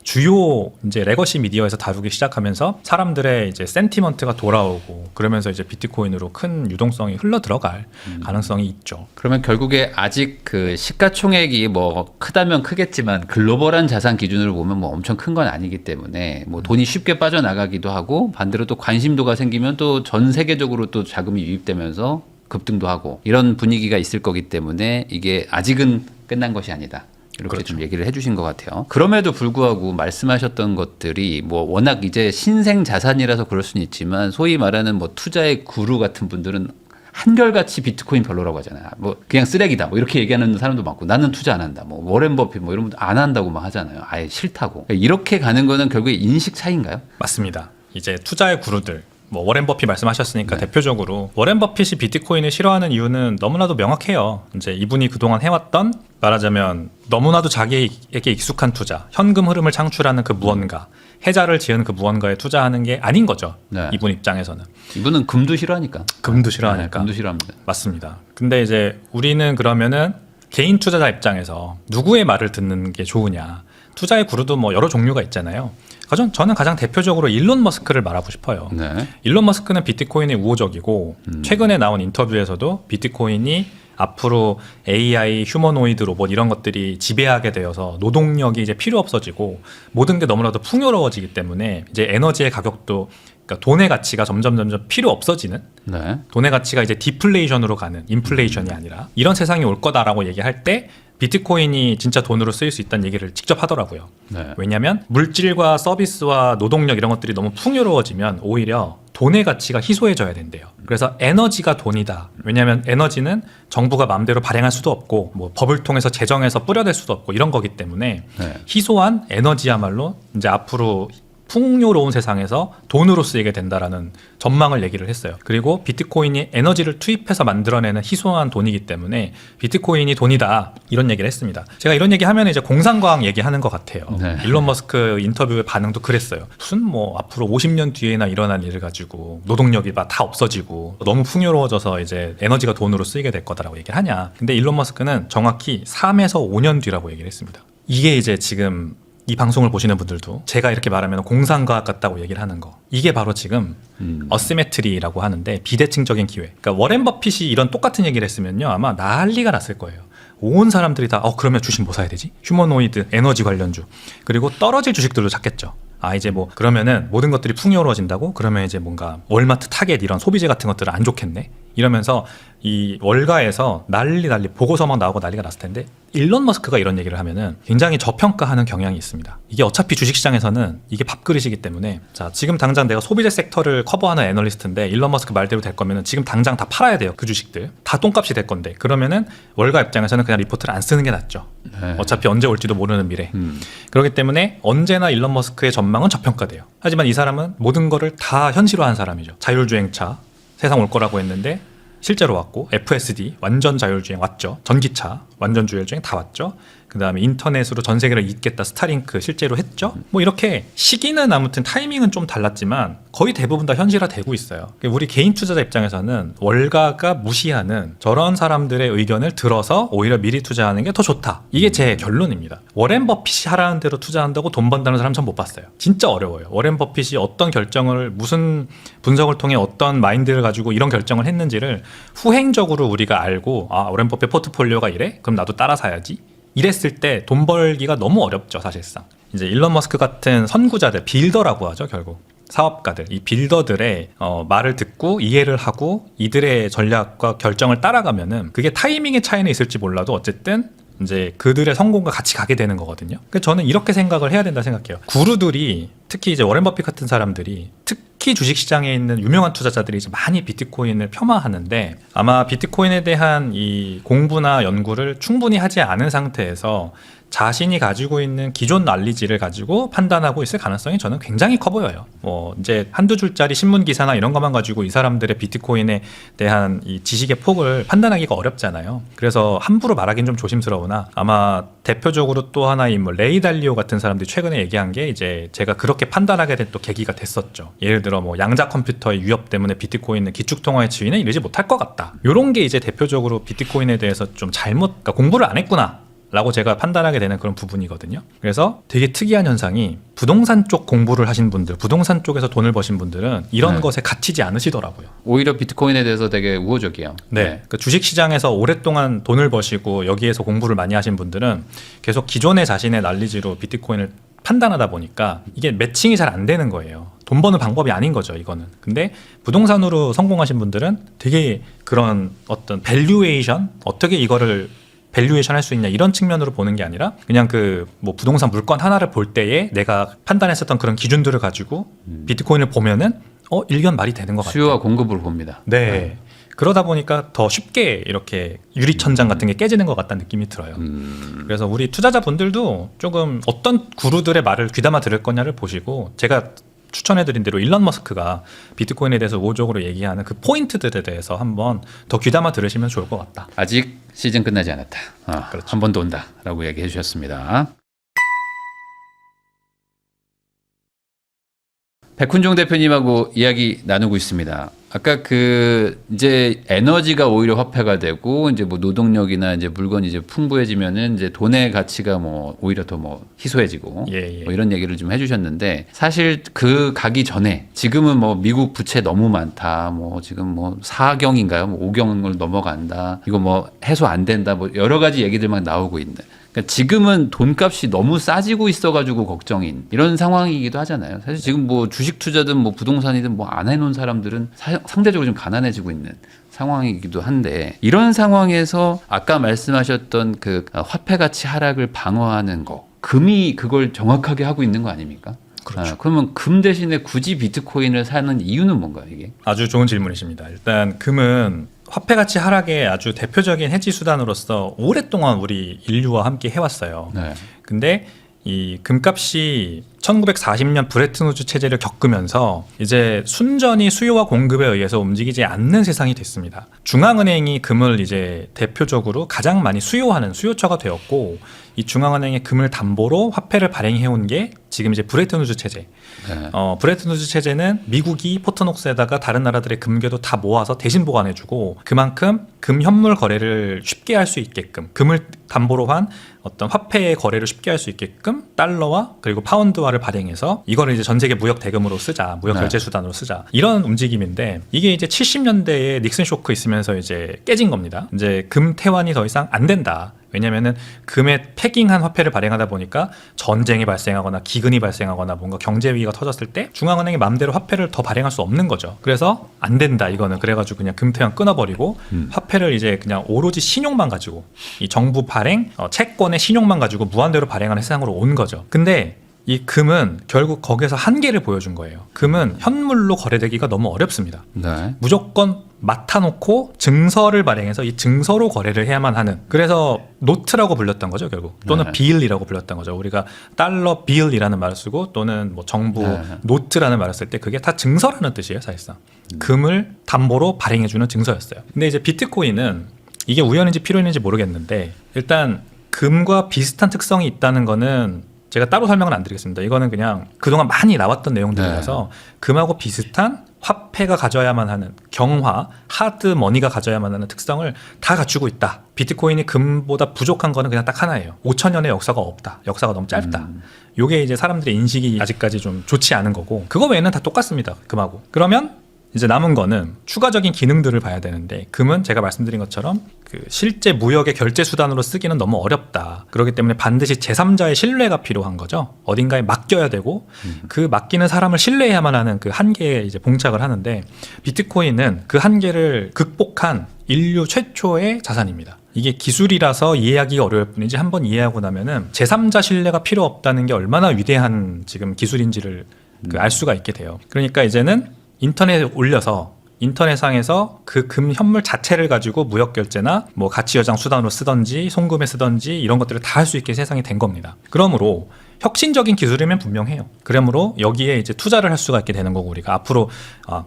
주요 이제 레거시 미디어에서 다루기 시작하면서 사람들의 이제 센티먼트가 돌아오고 그러면서 이제 비트코인으로 큰 유동성이 흘러 들어갈 가능성이 있죠. 그러면 결국에 아직 그 시가총액이 뭐 크다면 크겠지만 글로벌한 자산 기준으로 보면 뭐 엄청 큰 건 아니기 때문에 뭐 돈이 쉽게 빠져나가기도 하고 반대로 또 관심도가 생기면 또 전 세계적으로 또 자금이 유입되면서 급등도 하고 이런 분위기가 있을 거기 때문에 이게 아직은 끝난 것이 아니다. 이렇게 그렇죠. 좀 얘기를 해주신 것 같아요. 그럼에도 불구하고 말씀하셨던 것들이 뭐 워낙 이제 신생 자산이라서 그럴 수는 있지만 소위 말하는 뭐 투자의 구루 같은 분들은 한결같이 비트코인 별로라고 하잖아요. 뭐 그냥 쓰레기다. 뭐 이렇게 얘기하는 사람도 많고 나는 투자 안 한다. 뭐 워렌 버핏 뭐 이런 분들 안 한다고 막 하잖아요. 아예 싫다고. 이렇게 가는 거는 결국에 인식 차이인가요? 맞습니다. 이제 투자의 구루들 뭐 워렌 버핏 말씀하셨으니까 대표적으로 워렌 버핏이 비트코인을 싫어하는 이유는 너무나도 명확해요. 이제 이분이 그동안 해왔던 말하자면 너무나도 자기에게 익숙한 투자, 현금 흐름을 창출하는 그 무언가, 해자를 지은 그 무언가에 투자하는 게 아닌 거죠. 네. 이분 입장에서는. 이분은 금도 싫어하니까. 금도 싫어하니까. 네, 금도 싫어합니다. 맞습니다. 근데 이제 우리는 그러면은 개인 투자자 입장에서 누구의 말을 듣는 게 좋으냐. 투자의 구루도 뭐 여러 종류가 있잖아요. 저는 가장 대표적으로 일론 머스크를 말하고 싶어요. 네. 일론 머스크는 비트코인에 우호적이고 최근에 나온 인터뷰에서도 비트코인이 앞으로 AI, 휴머노이드 로봇 이런 것들이 지배하게 되어서 노동력이 이제 필요 없어지고 모든 게 너무나도 풍요로워지기 때문에 이제 에너지의 가격도 그러니까 돈의 가치가 점점 필요 없어지는 네. 돈의 가치가 이제 디플레이션으로 가는 인플레이션이 아니라 이런 세상이 올 거다라고 얘기할 때 비트코인이 진짜 돈으로 쓰일 수 있다는 얘기를 직접 하더라고요. 네. 왜냐하면 물질과 서비스와 노동력 이런 것들이 너무 풍요로워지면 오히려 돈의 가치가 희소해져야 된대요. 그래서 에너지가 돈이다. 왜냐하면 에너지는 정부가 마음대로 발행할 수도 없고 뭐 법을 통해서 제정해서 뿌려댈 수도 없고 이런 거기 때문에 네. 희소한 에너지야말로 이제 앞으로 풍요로운 세상에서 돈으로 쓰이게 된다라는 전망을 얘기를 했어요. 그리고 비트코인이 에너지를 투입해서 만들어내는 희소한 돈이기 때문에 비트코인이 돈이다 이런 얘기를 했습니다. 제가 이런 얘기 하면 이제 공상과학 얘기하는 것 같아요. 네. 일론 머스크 인터뷰의 반응도 그랬어요. 무슨 뭐 앞으로 50년 뒤에나 일어난 일을 가지고 노동력이 다 없어지고 너무 풍요로워져서 이제 에너지가 돈으로 쓰이게 될 거다라고 얘기를 하냐. 근데 일론 머스크는 정확히 3에서 5년 뒤라고 얘기를 했습니다. 이게 이제 지금 이 방송을 보시는 분들도 제가 이렇게 말하면 공상과학 같다고 얘기를 하는 거, 이게 바로 지금 어시메트리라고 하는데 비대칭적인 기회. 그러니까 워렌 버핏이 이런 똑같은 얘기를 했으면요 아마 난리가 났을 거예요. 온 사람들이 다 그러면 주식 뭐 사야 되지? 휴머노이드, 에너지 관련주, 그리고 떨어질 주식들도 찾겠죠. 이제 뭐 그러면은 모든 것들이 풍요로워진다고? 그러면 이제 뭔가 월마트, 타겟 이런 소비재 같은 것들은 안 좋겠네? 이러면서 이 월가에서 난리 보고서 막 나오고 난리가 났을 텐데, 일론 머스크가 이런 얘기를 하면은 굉장히 저평가하는 경향이 있습니다. 이게 어차피 주식시장에서는 이게 밥그릇이기 때문에, 자 지금 당장 내가 소비재 섹터를 커버하는 애널리스트인데 일론 머스크 말대로 될 거면은 지금 당장 다 팔아야 돼요. 그 주식들 다 똥값이 될 건데, 그러면은 월가 입장에서는 그냥 리포트를 안 쓰는 게 낫죠. 네. 어차피 언제 올지도 모르는 미래. 그렇기 때문에 언제나 일론 머스크의 전망은 저평가돼요. 하지만 이 사람은 모든 거를 다 현실화한 사람이죠. 자율주행차 세상 올 거라고 했는데 실제로 왔고, FSD 완전 자율주행 왔죠. 전기차 완전 자율주행 다 왔죠. 그 다음에 인터넷으로 전 세계를 잇겠다 스타링크 실제로 했죠. 뭐 이렇게 시기는 아무튼 타이밍은 좀 달랐지만 거의 대부분 다 현실화되고 있어요. 우리 개인 투자자 입장에서는 월가가 무시하는 저런 사람들의 의견을 들어서 오히려 미리 투자하는 게 더 좋다. 이게 제 결론입니다. 워렌 버핏이 하라는 대로 투자한다고 돈 번다는 사람 전 못 봤어요. 진짜 어려워요. 워렌 버핏이 어떤 결정을, 무슨 분석을 통해 어떤 마인드를 가지고 이런 결정을 했는지를 후행적으로 우리가 알고, 워렌 버핏 포트폴리오가 이래? 그럼 나도 따라 사야지. 이랬을 때 돈 벌기가 너무 어렵죠, 사실상. 이제 일론 머스크 같은 선구자들, 빌더라고 하죠, 결국. 사업가들, 이 빌더들의 말을 듣고 이해를 하고 이들의 전략과 결정을 따라가면은 그게 타이밍의 차이는 있을지 몰라도 어쨌든 이제 그들의 성공과 같이 가게 되는 거거든요. 그래서 저는 이렇게 생각을 해야 된다 생각해요. 구루들이, 특히 이제 워렌 버핏 같은 사람들이, 특히 주식시장에 있는 유명한 투자자들이 이제 많이 비트코인을 폄하하는데, 아마 비트코인에 대한 이 공부나 연구를 충분히 하지 않은 상태에서 자신이 가지고 있는 기존 난리지를 가지고 판단하고 있을 가능성이 저는 굉장히 커 보여요. 뭐 이제 한두 줄짜리 신문 기사나 이런 것만 가지고 이 사람들의 비트코인에 대한 이 지식의 폭을 판단하기가 어렵잖아요. 그래서 함부로 말하기는 좀 조심스러우나, 아마 대표적으로 또 하나의 인물 레이 달리오 같은 사람들이 최근에 얘기한 게 이제 제가 그렇게 판단하게 된 또 계기가 됐었죠. 예를 들어 뭐 양자 컴퓨터의 위협 때문에 비트코인은 기축통화의 지위는 이르지 못할 것 같다. 이런 게 이제 대표적으로 비트코인에 대해서 좀 그러니까 공부를 안 했구나 라고 제가 판단하게 되는 그런 부분이거든요. 그래서 되게 특이한 현상이, 부동산 쪽 공부를 하신 분들, 부동산 쪽에서 돈을 버신 분들은 이런 것에 갇히지 않으시더라고요. 오히려 비트코인에 대해서 되게 우호적이에요. 네. 그 주식시장에서 오랫동안 돈을 버시고 여기에서 공부를 많이 하신 분들은 계속 기존의 자신의 난리지로 비트코인을 판단하다 보니까 이게 매칭이 잘 안 되는 거예요. 돈 버는 방법이 아닌 거죠, 이거는. 근데 부동산으로 성공하신 분들은 되게 그런 어떤 밸류에이션, 어떻게 이거를 밸류에이션 할 수 있냐, 이런 측면으로 보는 게 아니라 그냥 그 뭐 부동산 물건 하나를 볼 때에 내가 판단했었던 그런 기준들을 가지고 비트코인을 보면은 일견 말이 되는 것 같아요. 수요와 공급을 봅니다. 네. 그러다 보니까 더 쉽게 이렇게 유리천장 같은 게 깨지는 것 같다는 느낌이 들어요. 그래서 우리 투자자분들도 조금 어떤 구루들의 말을 귀담아 들을 거냐를 보시고, 제가 추천해드린 대로 일론 머스크가 비트코인에 대해서 우호적으로 얘기하는 그 포인트들에 대해서 한번 더 귀담아 들으시면 좋을 것 같다. 아직 시즌 끝나지 않았다. 그렇죠. 한 번 더 온다라고 얘기해 주셨습니다. 백훈종 대표님하고 이야기 나누고 있습니다. 아까 이제 에너지가 오히려 화폐가 되고, 이제 뭐 노동력이나 이제 물건이 이제 풍부해지면은 이제 돈의 가치가 뭐 오히려 더 뭐 희소해지고, 뭐 이런 얘기를 좀 해주셨는데, 사실 그 가기 전에 지금은 뭐 미국 부채 너무 많다, 뭐 지금 뭐 4경인가요? 뭐 5경을 넘어간다, 이거 뭐 해소 안 된다, 뭐 여러 가지 얘기들만 나오고 있는. 그러니까 지금은 돈값이 너무 싸지고 있어가지고 걱정인 이런 상황이기도 하잖아요. 사실 지금 뭐 주식 투자든 뭐 부동산이든 뭐 안 해놓은 사람들은 상대적으로 좀 가난해지고 있는 상황이기도 한데, 이런 상황에서 아까 말씀하셨던 그 화폐 가치 하락을 방어하는 거, 금이 그걸 정확하게 하고 있는 거 아닙니까? 그렇죠. 그러면 금 대신에 굳이 비트코인을 사는 이유는 뭔가요, 이게? 아주 좋은 질문이십니다. 일단 금은 화폐 가치 하락의 아주 대표적인 해지 수단으로서 오랫동안 우리 인류와 함께 해왔어요. 네. 근데 이 금값이 1940년 브레튼 우즈 체제를 겪으면서 이제 순전히 수요와 공급에 의해서 움직이지 않는 세상이 됐습니다. 중앙은행이 금을 이제 대표적으로 가장 많이 수요하는 수요처가 되었고, 이 중앙은행의 금을 담보로 화폐를 발행해온 게 지금 이제 브레튼 우즈 체제. 네. 브레튼 우즈 체제는 미국이 포트녹스에다가 다른 나라들의 금괴도 다 모아서 대신 보관해주고, 그만큼 금 현물 거래를 쉽게 할 수 있게끔, 금을 담보로 한 어떤 화폐의 거래를 쉽게 할 수 있게끔 달러와 그리고 파운드화를 발행해서 이거를 이제 전 세계 무역 대금으로 쓰자, 무역 결제 수단으로 쓰자, 이런 움직임인데, 이게 이제 70년대에 닉슨 쇼크 있으면서 이제 깨진 겁니다. 이제 금 태환이 더 이상 안 된다. 왜냐면은 금에 패깅한 화폐를 발행하다 보니까 전쟁이 발생하거나 기근이 발생하거나 뭔가 경제 위기가 터졌을 때 중앙은행이 마음대로 화폐를 더 발행할 수 없는 거죠. 그래서 안 된다 이거는. 그래가지고 그냥 금태환 끊어버리고 화폐를 이제 그냥 오로지 신용만 가지고, 이 정부 발행 채권의 신용만 가지고 무한대로 발행하는 세상으로 온 거죠. 근데 이 금은 결국 거기서 한계를 보여준 거예요. 금은 현물로 거래되기가 너무 어렵습니다. 네. 무조건 맡아놓고 증서를 발행해서 이 증서로 거래를 해야만 하는, 그래서 노트라고 불렸던 거죠 결국, 또는 네. 빌이라고 불렸던 거죠. 우리가 달러 빌이라는 말을 쓰고 또는 뭐 정부 네. 노트라는 말을 쓸 때 그게 다 증서라는 뜻이에요 사실상. 금을 담보로 발행해주는 증서였어요. 근데 이제 비트코인은 이게 우연인지 필연인지 모르겠는데, 일단 금과 비슷한 특성이 있다는 거는 제가 따로 설명은 안 드리겠습니다. 이거는 그냥 그동안 많이 나왔던 내용들이라서, 금하고 비슷한 화폐가 가져야만 하는 경화, 하드 머니가 가져야만 하는 특성을 다 갖추고 있다. 비트코인이 금보다 부족한 거는 그냥 딱 하나예요. 5,000년의 역사가 없다. 역사가 너무 짧다. 요게 이제 사람들의 인식이 아직까지 좀 좋지 않은 거고, 그거 외에는 다 똑같습니다. 금하고. 그러면 이제 남은 거는 추가적인 기능들을 봐야 되는데, 금은 제가 말씀드린 것처럼 그 실제 무역의 결제 수단으로 쓰기는 너무 어렵다. 그렇기 때문에 반드시 제3자의 신뢰가 필요한 거죠. 어딘가에 맡겨야 되고, 그 맡기는 사람을 신뢰해야만 하는 그 한계에 이제 봉착을 하는데, 비트코인은 그 한계를 극복한 인류 최초의 자산입니다. 이게 기술이라서 이해하기가 어려울 뿐이지 한번 이해하고 나면은 제3자 신뢰가 필요 없다는 게 얼마나 위대한 지금 기술인지를 알 수가 있게 돼요. 그러니까 이제는 인터넷에 올려서 인터넷상에서 그 금 현물 자체를 가지고 무역 결제나 뭐 가치 여장 수단으로 쓰던지 송금에 쓰던지 이런 것들을 다 할 수 있게 세상이 된 겁니다. 그러므로 혁신적인 기술이면 분명해요. 그러므로 여기에 이제 투자를 할 수가 있게 되는 거고, 우리가 앞으로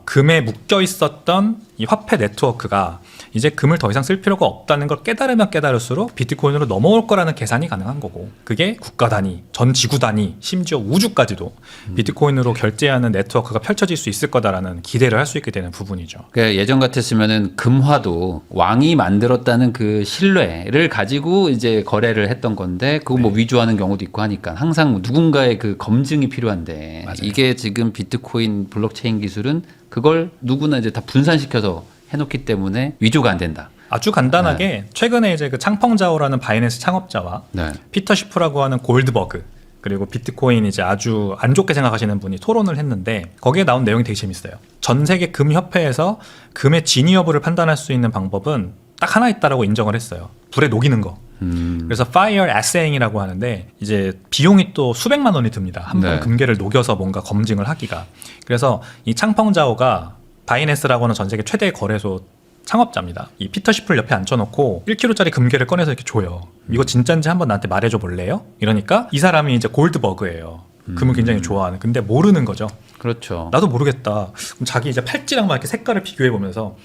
금에 묶여 있었던 이 화폐 네트워크가 이제 금을 더 이상 쓸 필요가 없다는 걸 깨달으면 깨달을수록 비트코인으로 넘어올 거라는 계산이 가능한 거고, 그게 국가 단위, 전 지구 단위, 심지어 우주까지도 비트코인으로 결제하는 네트워크가 펼쳐질 수 있을 거다라는 기대를 할 수 있게 되는 부분이죠. 그러니까 예전 같았으면은 금화도 왕이 만들었다는 그 신뢰를 가지고 이제 거래를 했던 건데, 그거 뭐 위조하는 경우도 있고 하니까 항상 누군가의 그 검증이 필요한데, 맞아요. 이게 지금 비트코인 블록체인 기술은 그걸 누구나 이제 다 분산시켜서 해놓기 때문에 위조가 안 된다. 아주 간단하게 최근에 이제 그 창펑자오라는 바이낸스 창업자와 네. 피터 시프라고 하는 골드버그, 그리고 비트코인 이제 아주 안 좋게 생각하시는 분이 토론을 했는데, 거기에 나온 내용이 되게 재밌어요. 전 세계 금 협회에서 금의 진위 여부를 판단할 수 있는 방법은 딱 하나 있다라고 인정을 했어요. 불에 녹이는 거. 그래서 fire assaying이라고 하는데, 이제 비용이 또 수백만 원이 듭니다. 한 번 네. 금괴를 녹여서 뭔가 검증을 하기가. 그래서 이 창펑자오가 바이낸스라고 하는 전 세계 최대 거래소 창업자입니다. 이 피터 시프를 옆에 앉혀놓고 1kg짜리 금괴를 꺼내서 이렇게 줘요. 이거 진짜인지 한번 나한테 말해줘 볼래요? 이러니까 이 사람이 이제 골드버그예요. 금을 굉장히 좋아하는. 근데 모르는 거죠. 그렇죠. 나도 모르겠다. 그럼 자기 이제 팔찌랑 막 이렇게 색깔을 비교해 보면서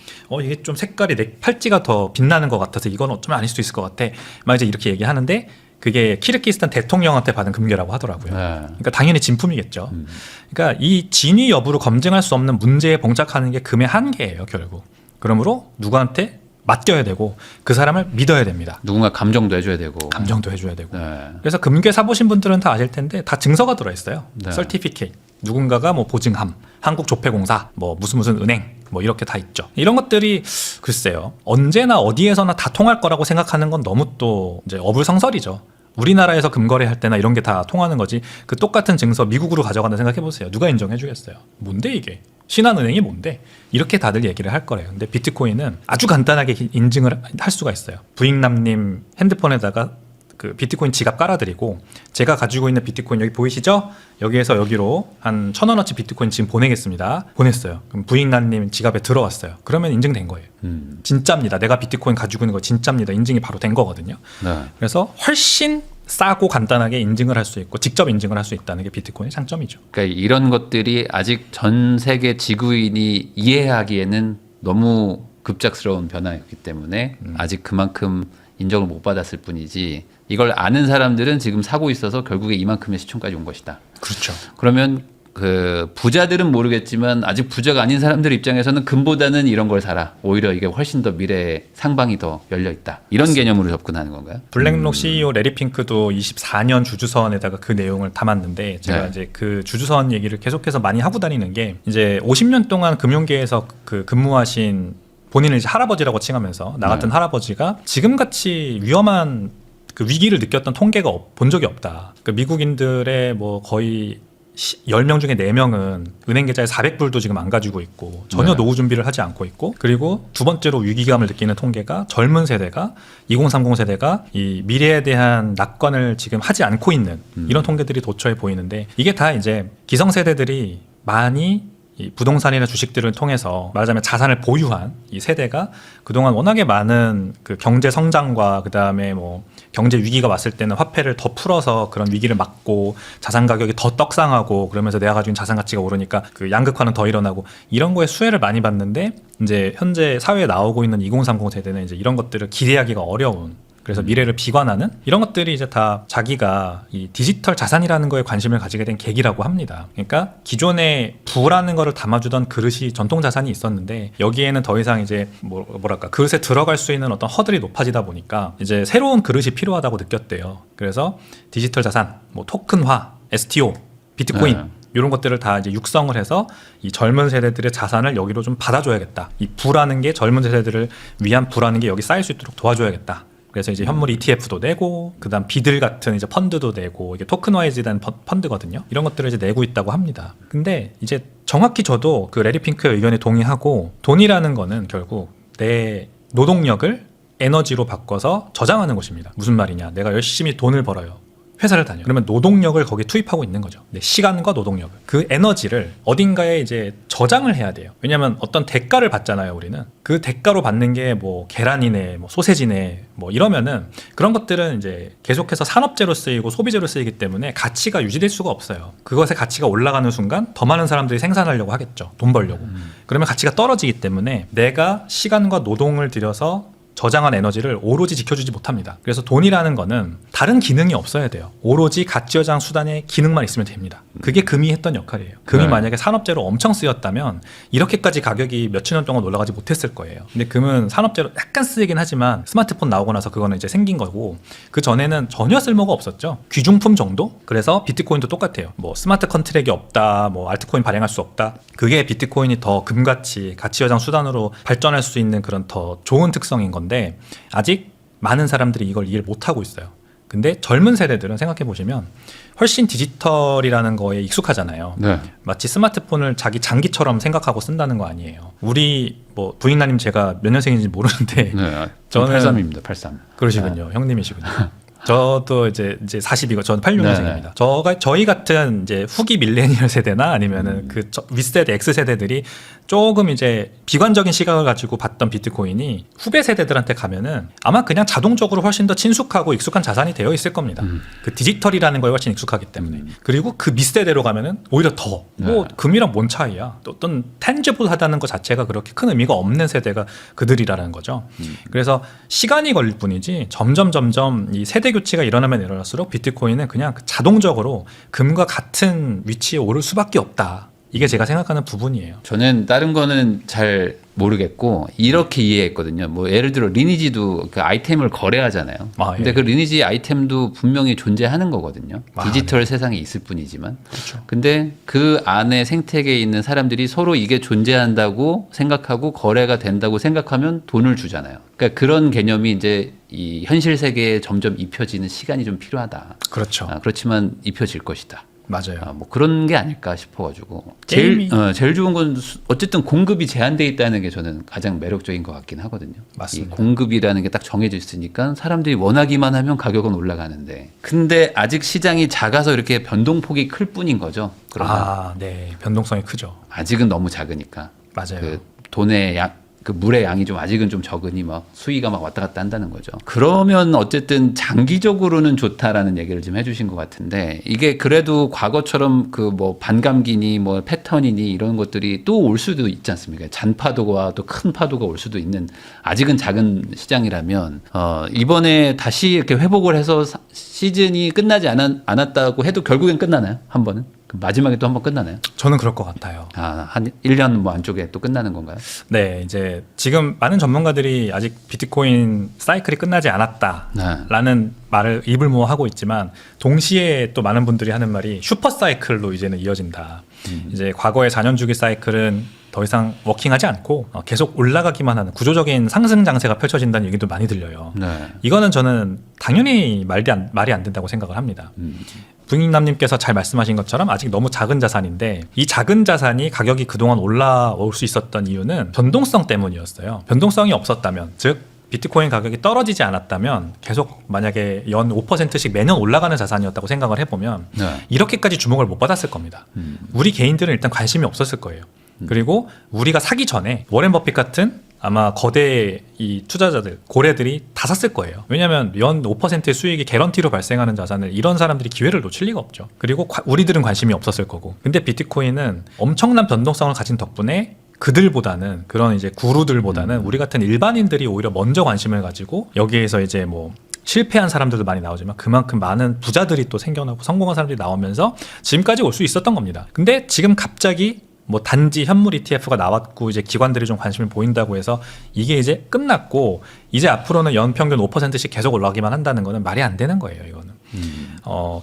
이게 좀 색깔이 내 팔찌가 더 빛나는 것 같아서 이건 어쩌면 아닐 수도 있을 것 같아. 막 이제 이렇게 얘기하는데, 그게 키르기스탄 대통령한테 받은 금괴라고 하더라고요. 네. 그러니까 당연히 진품이겠죠. 그러니까 이 진위 여부를 검증할 수 없는 문제에 봉착하는 게 금의 한계예요, 결국. 그러므로 누구한테 맡겨야 되고 그 사람을 믿어야 됩니다. 누군가 감정도 해줘야 되고. 감정도 해줘야 되고. 네. 그래서 금괴 사보신 분들은 다 아실 텐데 다 증서가 들어있어요. 네. 서티피케이트. 누군가가 뭐 보증함, 한국조폐공사, 뭐 무슨 은행, 뭐 이렇게 다 있죠. 이런 것들이 글쎄요, 언제나 어디에서나 다 통할 거라고 생각하는 건 너무 또 이제 어불성설이죠. 우리나라에서 금거래할 때나 이런 게 다 통하는 거지, 그 똑같은 증서 미국으로 가져간다 생각해 보세요. 누가 인정해 주겠어요? 뭔데 이게? 신한은행이 뭔데? 이렇게 다들 얘기를 할 거래요. 근데 비트코인은 아주 간단하게 인증을 할 수가 있어요. 부익남님 핸드폰에다가 그 비트코인 지갑 깔아드리고, 제가 가지고 있는 비트코인 여기 보이시죠? 여기에서 여기로 한 1,000원어치 비트코인 지금 보내겠습니다. 보냈어요. 그럼 부익남님 지갑에 들어왔어요. 그러면 인증된 거예요. 진짜입니다. 내가 비트코인 가지고 있는 거 진짜입니다. 인증이 바로 된 거거든요. 네. 그래서 훨씬 싸고 간단하게 인증을 할 수 있고 직접 인증을 할 수 있다는 게 비트코인의 장점이죠. 그러니까 이런 것들이 아직 전 세계 지구인이 이해하기에는 너무 급작스러운 변화였기 때문에 아직 그만큼 인정을 못 받았을 뿐이지 이걸 아는 사람들은 지금 사고 있어서 결국에 이만큼의 시총까지 온 것이다. 그렇죠. 그러면 그 부자들은 모르겠지만 아직 부자가 아닌 사람들 입장에서는 금보다는 이런 걸 사라. 오히려 이게 훨씬 더 미래에 상방이 더 열려 있다. 이런 개념으로 접근하는 건가요? 블랙록 CEO 레리 핑크도 24년 주주서원에다가 그 내용을 담았는데 제가 네. 이제 그 주주서원 얘기를 계속해서 많이 하고 다니는 게 이제 50년 동안 금융계에서 그 근무하신 본인을 이제 할아버지라고 칭하면서 나 같은 네. 할아버지가 지금같이 위험한 그 위기를 느꼈던 통계가 본 적이 없다. 그 미국인들의 뭐 거의 10명 중에 4명은 은행 계좌에 400불도 지금 안 가지고 있고 전혀 네. 노후 준비를 하지 않고 있고 그리고 두 번째로 위기감을 느끼는 통계가 젊은 세대가 2030 세대가 이 미래에 대한 낙관을 지금 하지 않고 있는 이런 통계들이 도처에 보이는데 이게 다 이제 기성세대들이 많이 이 부동산이나 주식들을 통해서 말하자면 자산을 보유한 이 세대가 그동안 워낙에 많은 그 경제 성장과 그다음에 뭐 경제 위기가 왔을 때는 화폐를 더 풀어서 그런 위기를 막고 자산 가격이 더 떡상하고 그러면서 내가 가지고 있는 자산 가치가 오르니까 그 양극화는 더 일어나고 이런 거에 수혜를 많이 받는데 이제 현재 사회에 나오고 있는 2030 세대는 이제 이런 것들을 기대하기가 어려운 그래서 미래를 비관하는 이런 것들이 이제 다 자기가 이 디지털 자산이라는 거에 관심을 가지게 된 계기라고 합니다. 그러니까 기존에 부라는 거를 담아주던 그릇이 전통 자산이 있었는데 여기에는 더 이상 이제 뭐랄까 그릇에 들어갈 수 있는 어떤 허들이 높아지다 보니까 이제 새로운 그릇이 필요하다고 느꼈대요. 그래서 디지털 자산, 뭐 토큰화, STO, 비트코인 네. 이런 것들을 다 이제 육성을 해서 이 젊은 세대들의 자산을 여기로 좀 받아줘야겠다. 이 부라는 게 젊은 세대들을 위한 부라는 게 여기 쌓일 수 있도록 도와줘야겠다. 그래서 이제 현물 ETF도 내고 그다음 비들 같은 이제 펀드도 내고 이게 토큰화이즈된 펀드거든요. 이런 것들을 이제 내고 있다고 합니다. 근데 이제 정확히 저도 그 레리 핑크의 의견에 동의하고 돈이라는 거는 결국 내 노동력을 에너지로 바꿔서 저장하는 것입니다. 무슨 말이냐? 내가 열심히 돈을 벌어요. 회사를 다녀요. 그러면 노동력을 거기에 투입하고 있는 거죠. 내 시간과 노동력을. 그 에너지를 어딘가에 이제 저장을 해야 돼요. 왜냐하면 어떤 대가를 받잖아요, 우리는. 그 대가로 받는 게 뭐 계란이네, 뭐 소세지네, 뭐 이러면은 그런 것들은 이제 계속해서 산업재로 쓰이고 소비재로 쓰이기 때문에 가치가 유지될 수가 없어요. 그것의 가치가 올라가는 순간 더 많은 사람들이 생산하려고 하겠죠. 돈 벌려고. 그러면 가치가 떨어지기 때문에 내가 시간과 노동을 들여서 저장한 에너지를 오로지 지켜주지 못합니다. 그래서 돈이라는 거는 다른 기능이 없어야 돼요. 오로지 가치 저장 수단의 기능만 있으면 됩니다. 그게 금이 했던 역할이에요. 금이 네. 만약에 산업재로 엄청 쓰였다면 이렇게까지 가격이 몇천 년 동안 올라가지 못했을 거예요. 근데 금은 산업재로 약간 쓰이긴 하지만 스마트폰 나오고 나서 그거는 이제 생긴 거고 그 전에는 전혀 쓸모가 없었죠. 귀중품 정도? 그래서 비트코인도 똑같아요. 뭐 스마트 컨트랙이 없다, 뭐 알트코인 발행할 수 없다. 그게 비트코인이 더 금가치, 가치 저장 수단으로 발전할 수 있는 그런 더 좋은 특성인 건데 아직 많은 사람들이 이걸 이해를 못하고 있어요. 근데 젊은 세대들은 생각해 보시면 훨씬 디지털이라는 거에 익숙하잖아요. 네. 마치 스마트폰을 자기 장기처럼 생각하고 쓴다는 거 아니에요. 우리 뭐 부인나님 제가 몇 년생인지 모르는데 네. 저는 83입니다. 83. 그러시군요. 형님이시군요. 저도 이제 40이고 저는 86년생입니다. 저희 같은 이제 후기 밀레니얼 세대나 아니면은 그 윗세대 X세대들이 조금 이제 비관적인 시각을 가지고 봤던 비트코인이 후배 세대들한테 가면은 아마 그냥 자동적으로 훨씬 더 친숙하고 익숙한 자산이 되어 있을 겁니다. 그 디지털이라는 거에 훨씬 익숙하기 때문에. 그리고 그 밑세대로 가면은 오히려 더 뭐 금이랑 뭔 차이야. 또 어떤 tangible 하다는 것 자체가 그렇게 큰 의미가 없는 세대가 그들이라는 거죠. 그래서 시간이 걸릴 뿐이지 점점 이 세대 교체가 일어나면 일어날수록 비트코인은 그냥 자동적으로 금과 같은 위치에 오를 수밖에 없다. 이게 제가 생각하는 부분이에요. 저는 다른 거는 잘 모르겠고 이렇게 이해했거든요. 뭐 예를 들어 리니지도 그 아이템을 거래하잖아요. 아, 근데 예. 그 리니지 아이템도 분명히 존재하는 거거든요. 아, 디지털 세상에 있을 뿐이지만. 그렇죠. 근데 그 안에 생태계에 있는 사람들이 서로 이게 존재한다고 생각하고 거래가 된다고 생각하면 돈을 주잖아요. 그러니까 그런 개념이 이제 이 현실 세계에 점점 입혀지는 시간이 좀 필요하다. 그렇죠. 그렇지만 입혀질 것이다. 맞아요. 뭐 그런 게 아닐까 싶어가지고 제일 좋은 건 어쨌든 공급이 제한돼 있다는 게 저는 가장 매력적인 것 같긴 하거든요. 맞습니다. 이 공급이라는 게 딱 정해져 있으니까 사람들이 원하기만 하면 가격은 올라가는데 근데 아직 시장이 작아서 이렇게 변동폭이 클 뿐인 거죠. 그러면 네. 변동성이 크죠. 아직은 너무 작으니까 맞아요. 그 돈의 그 물의 양이 좀 아직은 좀 적으니 막 수위가 막 왔다 갔다 한다는 거죠. 그러면 어쨌든 장기적으로는 좋다라는 얘기를 좀 해주신 것 같은데 이게 그래도 과거처럼 그 뭐 반감기니 뭐 패턴이니 이런 것들이 또 올 수도 있지 않습니까? 잔파도가 또 큰 파도가 올 수도 있는 아직은 작은 시장이라면 이번에 다시 이렇게 회복을 해서 시즌이 끝나지 않았다고 해도 결국엔 끝나나요? 한 번은? 마지막에 또 한 번 끝나나요? 저는 그럴 것 같아요. 한 1년 뭐 안쪽에 또 끝나는 건가요? 네, 이제 지금 많은 전문가들이 아직 비트코인 사이클이 끝나지 않았다라는 말을 입을 모아하고 있지만 동시에 또 많은 분들이 하는 말이 슈퍼 사이클로 이제는 이어진다. 이제 과거의 4년 주기 사이클은 더 이상 워킹하지 않고 계속 올라가기만 하는 구조적인 상승 장세가 펼쳐진다는 얘기도 많이 들려요. 네. 이거는 저는 당연히 말이 안 된다고 생각을 합니다. 부인남님께서 잘 말씀하신 것처럼 아직 너무 작은 자산인데 이 작은 자산이 가격이 그동안 올라올 수 있었던 이유는 변동성 때문이었어요. 변동성이 없었다면, 즉 비트코인 가격이 떨어지지 않았다면 계속 만약에 연 5%씩 매년 올라가는 자산이었다고 생각을 해보면 이렇게까지 주목을 못 받았을 겁니다. 우리 개인들은 일단 관심이 없었을 거예요. 그리고 우리가 사기 전에 워렌 버핏 같은 아마 거대 이 투자자들, 고래들이 다 샀을 거예요. 왜냐하면 연 5%의 수익이 개런티로 발생하는 자산을 이런 사람들이 기회를 놓칠 리가 없죠. 그리고 우리들은 관심이 없었을 거고. 근데 비트코인은 엄청난 변동성을 가진 덕분에 그들보다는 그런 이제 구루들보다는 우리 같은 일반인들이 오히려 먼저 관심을 가지고 여기에서 이제 뭐 실패한 사람들도 많이 나오지만 그만큼 많은 부자들이 또 생겨나고 성공한 사람들이 나오면서 지금까지 올 수 있었던 겁니다. 근데 지금 갑자기 뭐 단지 현물 ETF가 나왔고 이제 기관들이 좀 관심을 보인다고 해서 이게 이제 끝났고 이제 앞으로는 연평균 5%씩 계속 올라가기만 한다는 거는 말이 안 되는 거예요. 이거는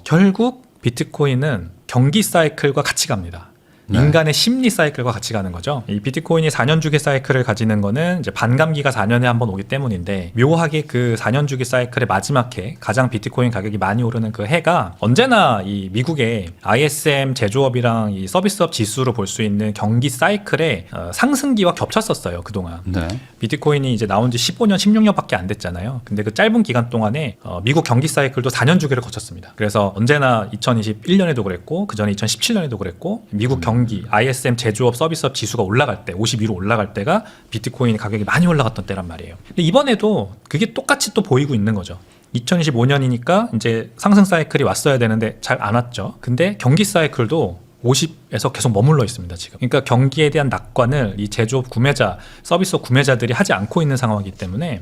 결국 비트코인은 경기 사이클과 같이 갑니다. 인간의 심리 사이클과 같이 가는 거죠. 이 비트코인이 4년 주기 사이클을 가지는 거는 이제 반감기가 4년에 한 번 오기 때문인데 묘하게 그 4년 주기 사이클의 마지막 해, 가장 비트코인 가격이 많이 오르는 그 해가 언제나 이 미국의 ISM 제조업이랑 이 서비스업 지수로 볼 수 있는 경기 사이클의 상승기와 겹쳤었어요, 그동안. 네. 비트코인이 이제 나온 지 15년, 16년밖에 안 됐잖아요. 근데 그 짧은 기간 동안에 미국 경기 사이클도 4년 주기를 거쳤습니다. 그래서 언제나 2021년에도 그랬고 그 전에 2017년에도 그랬고 미국 경기 ISM 제조업 서비스업 지수가 올라갈 때 52로 올라갈 때가 비트코인 가격이 많이 올라갔던 때란 말이에요. 근데 이번에도 그게 똑같이 또 보이고 있는 거죠. 2025년이니까 이제 상승 사이클이 왔어야 되는데 잘 안 왔죠. 근데 경기 사이클도 50에서 계속 머물러 있습니다, 지금. 그러니까 경기에 대한 낙관을 이 제조업 구매자, 서비스업 구매자들이 하지 않고 있는 상황이기 때문에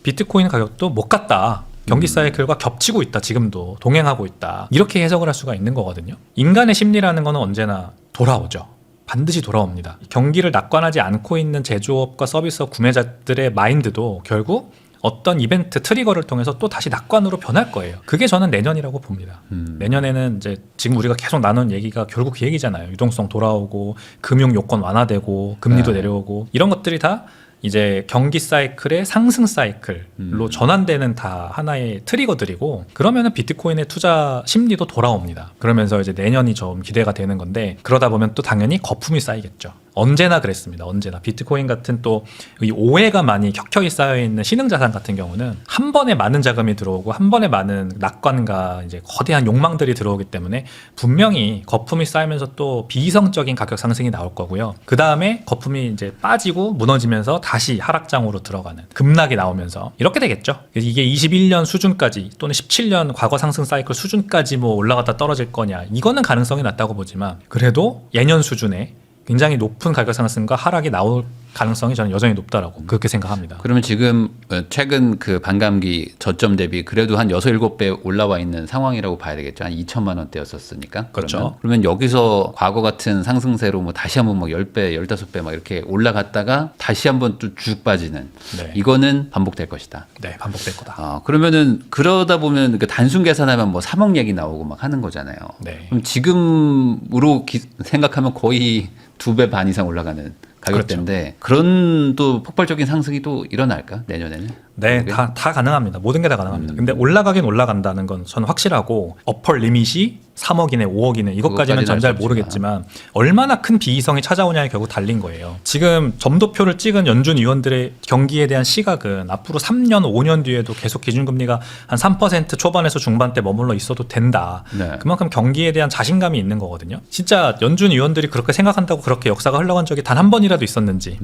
비트코인 가격도 못 갔다. 경기 사이클과 겹치고 있다. 지금도 동행하고 있다. 이렇게 해석을 할 수가 있는 거거든요. 인간의 심리라는 거는 언제나 돌아오죠. 반드시 돌아옵니다. 경기를 낙관하지 않고 있는 제조업과 서비스업 구매자들의 마인드도 결국 어떤 이벤트 트리거를 통해서 또 다시 낙관으로 변할 거예요. 그게 저는 내년이라고 봅니다. 내년에는 이제 지금 우리가 계속 나눈 얘기가 결국 그 얘기잖아요. 유동성 돌아오고 금융 요건 완화되고 금리도 내려오고 이런 것들이 다 이제 경기 사이클의 상승 사이클로 전환되는 다 하나의 트리거들이고 그러면은 비트코인의 투자 심리도 돌아옵니다. 그러면서 이제 내년이 좀 기대가 되는 건데 그러다 보면 또 당연히 거품이 쌓이겠죠. 언제나 그랬습니다. 언제나 비트코인 같은 또 이 오해가 많이 켜켜이 쌓여 있는 신흥자산 같은 경우는 한 번에 많은 자금이 들어오고 한 번에 많은 낙관과 이제 거대한 욕망들이 들어오기 때문에 분명히 거품이 쌓이면서 또 비이성적인 가격 상승이 나올 거고요. 그 다음에 거품이 이제 빠지고 무너지면서 다시 하락장으로 들어가는 급락이 나오면서 이렇게 되겠죠. 이게 21년 수준까지 또는 17년 과거 상승 사이클 수준까지 뭐 올라갔다 떨어질 거냐 이거는 가능성이 낮다고 보지만 그래도 예년 수준에 굉장히 높은 가격 상승과 하락이 나올 가능성이 저는 여전히 높다라고 그렇게 생각합니다. 그러면 지금 최근 그 반감기 저점 대비 그래도 한 6, 7배 올라와 있는 상황이라고 봐야 되겠죠. 한 2천만 원대였었으니까. 그렇죠. 그러면 여기서 과거 같은 상승세로 뭐 다시 한번 뭐 10배, 15배 막 이렇게 올라갔다가 다시 한번 또 쭉 빠지는 이거는 반복될 것이다. 네, 반복될 거다. 그러면은 그러다 보면 그 단순 계산하면 뭐 3억 얘기 나오고 막 하는 거잖아요. 네. 그럼 지금으로 생각하면 거의 2배 반 이상 올라가는 가격대인데 그렇죠. 그런 또 폭발적인 상승이 또 일어날까 내년에는? 네, 다 가능합니다. 모든 게 다 가능합니다. 근데 올라가긴 올라간다는 건 저는 확실하고 어퍼 리밋이 3억이네 5억이네 이것까지는 전 잘 모르겠지만 얼마나 큰 비이성이 찾아오냐에 결국 달린 거예요. 지금 점도표를 찍은 연준 위원들의 경기에 대한 시각은 앞으로 3년 5년 뒤에도 계속 기준금리가 한 3% 초반에서 중반대 머물러 있어도 된다. 네. 그만큼 경기에 대한 자신감이 있는 거거든요. 진짜 연준 위원들이 그렇게 생각한다고 그렇게 역사가 흘러간 적이 단 한 번이라도 있었는지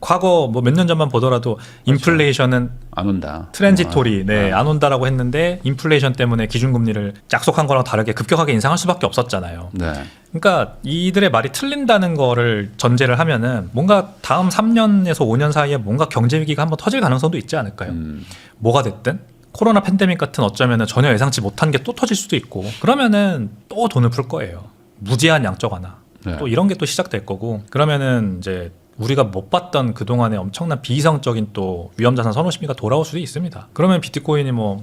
과거 뭐 몇 년 전만 보더라도 인플레이션은 안 온다. 트랜지토리, 안 온다라고 했는데 인플레이션 때문에 기준금리를 약속한 거랑 다르게 급격하게 인상할 수밖에 없었잖아요. 네. 그러니까 이들의 말이 틀린다는 거를 전제를 하면은 뭔가 다음 3년에서 5년 사이에 뭔가 경제 위기가 한번 터질 가능성도 있지 않을까요? 뭐가 됐든 코로나 팬데믹 같은 어쩌면은 전혀 예상치 못한 게 또 터질 수도 있고 그러면은 또 돈을 풀 거예요. 무제한 양적 완화. 네. 또 이런 게 또 시작될 거고 그러면은 이제 우리가 못 봤던 그동안의 엄청난 비이성적인 또 위험자산 선호 심리가 돌아올 수도 있습니다. 그러면 비트코인이 뭐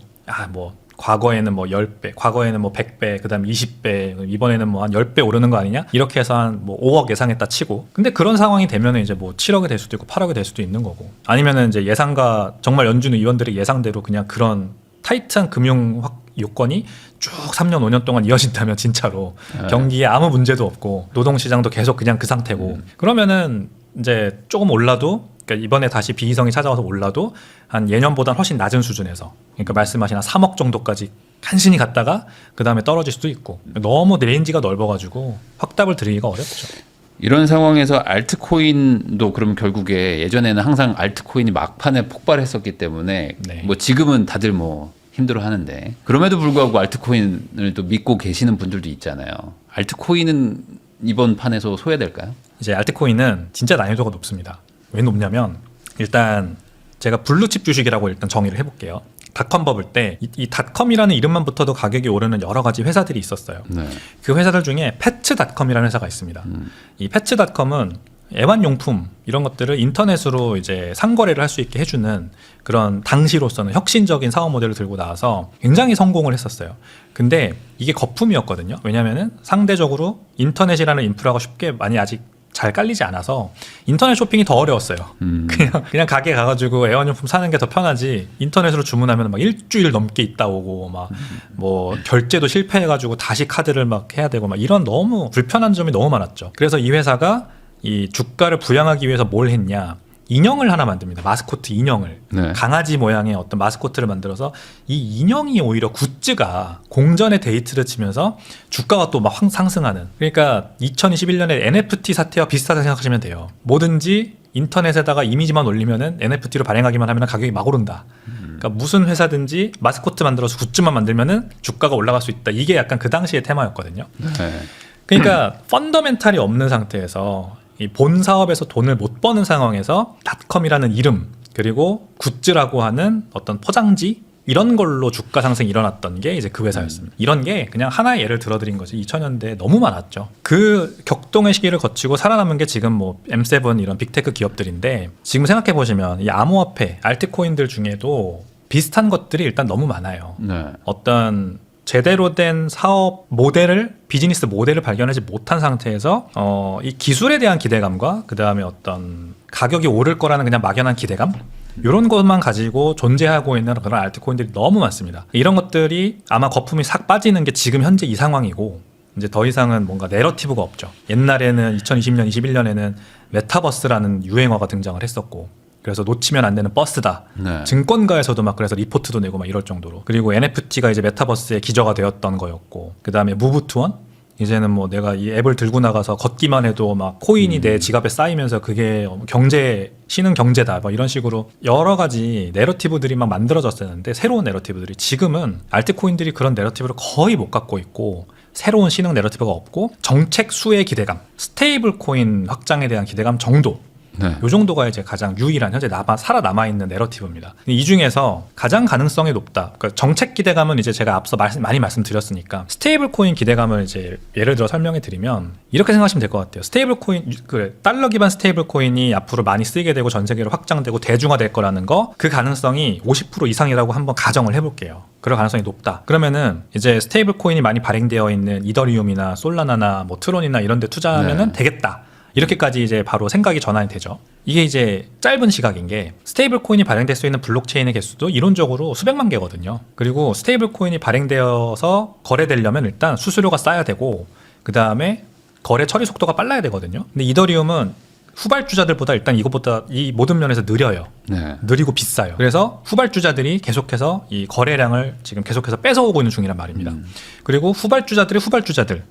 과거에는 뭐 10배, 과거에는 뭐 100배, 그다음에 20배, 이번에는 뭐 한 10배 오르는 거 아니냐? 이렇게 해서 한 뭐 5억 예상했다 치고. 근데 그런 상황이 되면은 이제 뭐 7억이 될 수도 있고 8억이 될 수도 있는 거고. 아니면은 이제 예상과 정말 연준 의원들의 예상대로 그냥 그런 타이트한 금융 요건이 쭉 3년 5년 동안 이어진다면 진짜로 경기에 아무 문제도 없고 노동시장도 계속 그냥 그 상태고 그러면은 이제 조금 올라도 그러니까 이번에 다시 비이성이 찾아와서 올라도 한 예년보다 훨씬 낮은 수준에서 그러니까 말씀하신 한 3억 정도까지 간신히 갔다가 그 다음에 떨어질 수도 있고 너무 레인지가 넓어가지고 확답을 드리기가 어렵죠. 이런 상황에서 알트코인도 그럼 결국에 예전에는 항상 알트코인이 막판에 폭발했었기 때문에 네. 뭐 지금은 다들 뭐 힘들어 하는데 그럼에도 불구하고 알트코인을 또 믿고 계시는 분들도 있잖아요. 알트코인은 이번 판에서 소외될까요? 이제 알트코인은 진짜 난이도가 높습니다. 왜 높냐면 일단 제가 블루칩 주식이라고 일단 정의를 해볼게요. 닷컴 버블 때 이 닷컴이라는 이름만 붙어도 가격이 오르는 여러 가지 회사들이 있었어요. 네. 그 회사들 중에 패츠닷컴이라는 회사가 있습니다. 이 패츠닷컴은 애완용품 이런 것들을 인터넷으로 이제 상거래를 할 수 있게 해주는 그런 당시로서는 혁신적인 사업 모델을 들고 나와서 굉장히 성공을 했었어요. 근데 이게 거품이었거든요. 왜냐하면은 상대적으로 인터넷이라는 인프라가 쉽게 많이 아직 잘 깔리지 않아서 인터넷 쇼핑이 더 어려웠어요. 그냥 가게 가가지고 애완용품 사는 게 더 편하지 인터넷으로 주문하면 막 일주일 넘게 있다 오고 막 뭐 결제도 실패해가지고 다시 카드를 막 해야 되고 막 이런 너무 불편한 점이 너무 많았죠. 그래서 이 회사가 이 주가를 부양하기 위해서 뭘 했냐? 인형을 하나 만듭니다. 마스코트 인형을. 네. 강아지 모양의 어떤 마스코트를 만들어서 이 인형이 오히려 굿즈가 공전의 데이트를 치면서 주가가 또 막 상승하는. 그러니까 2021년에 NFT 사태와 비슷하다고 생각하시면 돼요. 뭐든지 인터넷에다가 이미지만 올리면은 NFT로 발행하기만 하면 가격이 막 오른다. 그러니까 무슨 회사든지 마스코트 만들어서 굿즈만 만들면은 주가가 올라갈 수 있다. 이게 약간 그 당시의 테마였거든요. 네. 그러니까 펀더멘탈이 없는 상태에서 이 본 사업에서 돈을 못 버는 상황에서 닷컴이라는 이름 그리고 굿즈라고 하는 어떤 포장지 이런 걸로 주가 상승이 일어났던 게 이제 그 회사였습니다. 이런 게 그냥 하나의 예를 들어드린 거지 2000년대에 너무 많았죠. 그 격동의 시기를 거치고 살아남은 게 지금 뭐 M7 이런 빅테크 기업들인데 지금 생각해 보시면 이 암호화폐 알트코인들 중에도 비슷한 것들이 일단 너무 많아요. 네. 어떤 제대로 된 사업 모델을 비즈니스 모델을 발견하지 못한 상태에서 이 기술에 대한 기대감과 그 다음에 어떤 가격이 오를 거라는 그냥 막연한 기대감 이런 것만 가지고 존재하고 있는 그런 알트코인들이 너무 많습니다. 이런 것들이 아마 거품이 싹 빠지는 게 지금 현재 이 상황이고 이제 더 이상은 뭔가 내러티브가 없죠. 옛날에는 2020년, 21년에는 메타버스라는 유행어가 등장을 했었고 그래서 놓치면 안 되는 버스다. 네. 증권가에서도 막 그래서 리포트도 내고 막 이럴 정도로. 그리고 NFT가 이제 메타버스의 기저가 되었던 거였고, 그 다음에 무브투원 이제는 뭐 내가 이 앱을 들고 나가서 걷기만 해도 막 코인이 내 지갑에 쌓이면서 그게 경제 신흥 경제다. 뭐 이런 식으로 여러 가지 내러티브들이 막 만들어졌었는데 새로운 내러티브들이 지금은 알트코인들이 그런 내러티브를 거의 못 갖고 있고. 새로운 신흥 내러티브가 없고 정책 수의 기대감, 스테이블 코인 확장에 대한 기대감 정도. 네. 이 정도가 이제 가장 유일한 현재 살아남아 있는 내러티브입니다. 이 중에서 가장 가능성이 높다. 그러니까 정책 기대감은 이제 제가 앞서 많이 말씀드렸으니까 스테이블 코인 기대감을 이제 예를 들어 설명해 드리면 이렇게 생각하시면 될 것 같아요. 스테이블 코인, 달러 기반 스테이블 코인이 앞으로 많이 쓰이게 되고 전 세계로 확장되고 대중화될 거라는 거, 그 가능성이 50% 이상이라고 한번 가정을 해볼게요. 그럴 가능성이 높다. 그러면은 이제 스테이블 코인이 많이 발행되어 있는 이더리움이나 솔라나나 뭐 트론이나 이런 데 투자하면은 되겠다. 이렇게까지 이제 바로 생각이 전환이 되죠. 이게 이제 짧은 시각인 게 스테이블 코인이 발행될 수 있는 블록체인의 개수도 이론적으로 수백만 개거든요. 그리고 스테이블 코인이 발행되어서 거래되려면 일단 수수료가 쌓여야 되고 그 다음에 거래 처리 속도가 빨라야 되거든요. 근데 이더리움은 후발주자들보다 일단 이것보다 이 모든 면에서 느려요. 네. 느리고 비싸요. 그래서 후발주자들이 계속해서 이 거래량을 지금 계속해서 뺏어오고 있는 중이란 말입니다. 그리고 후발주자들이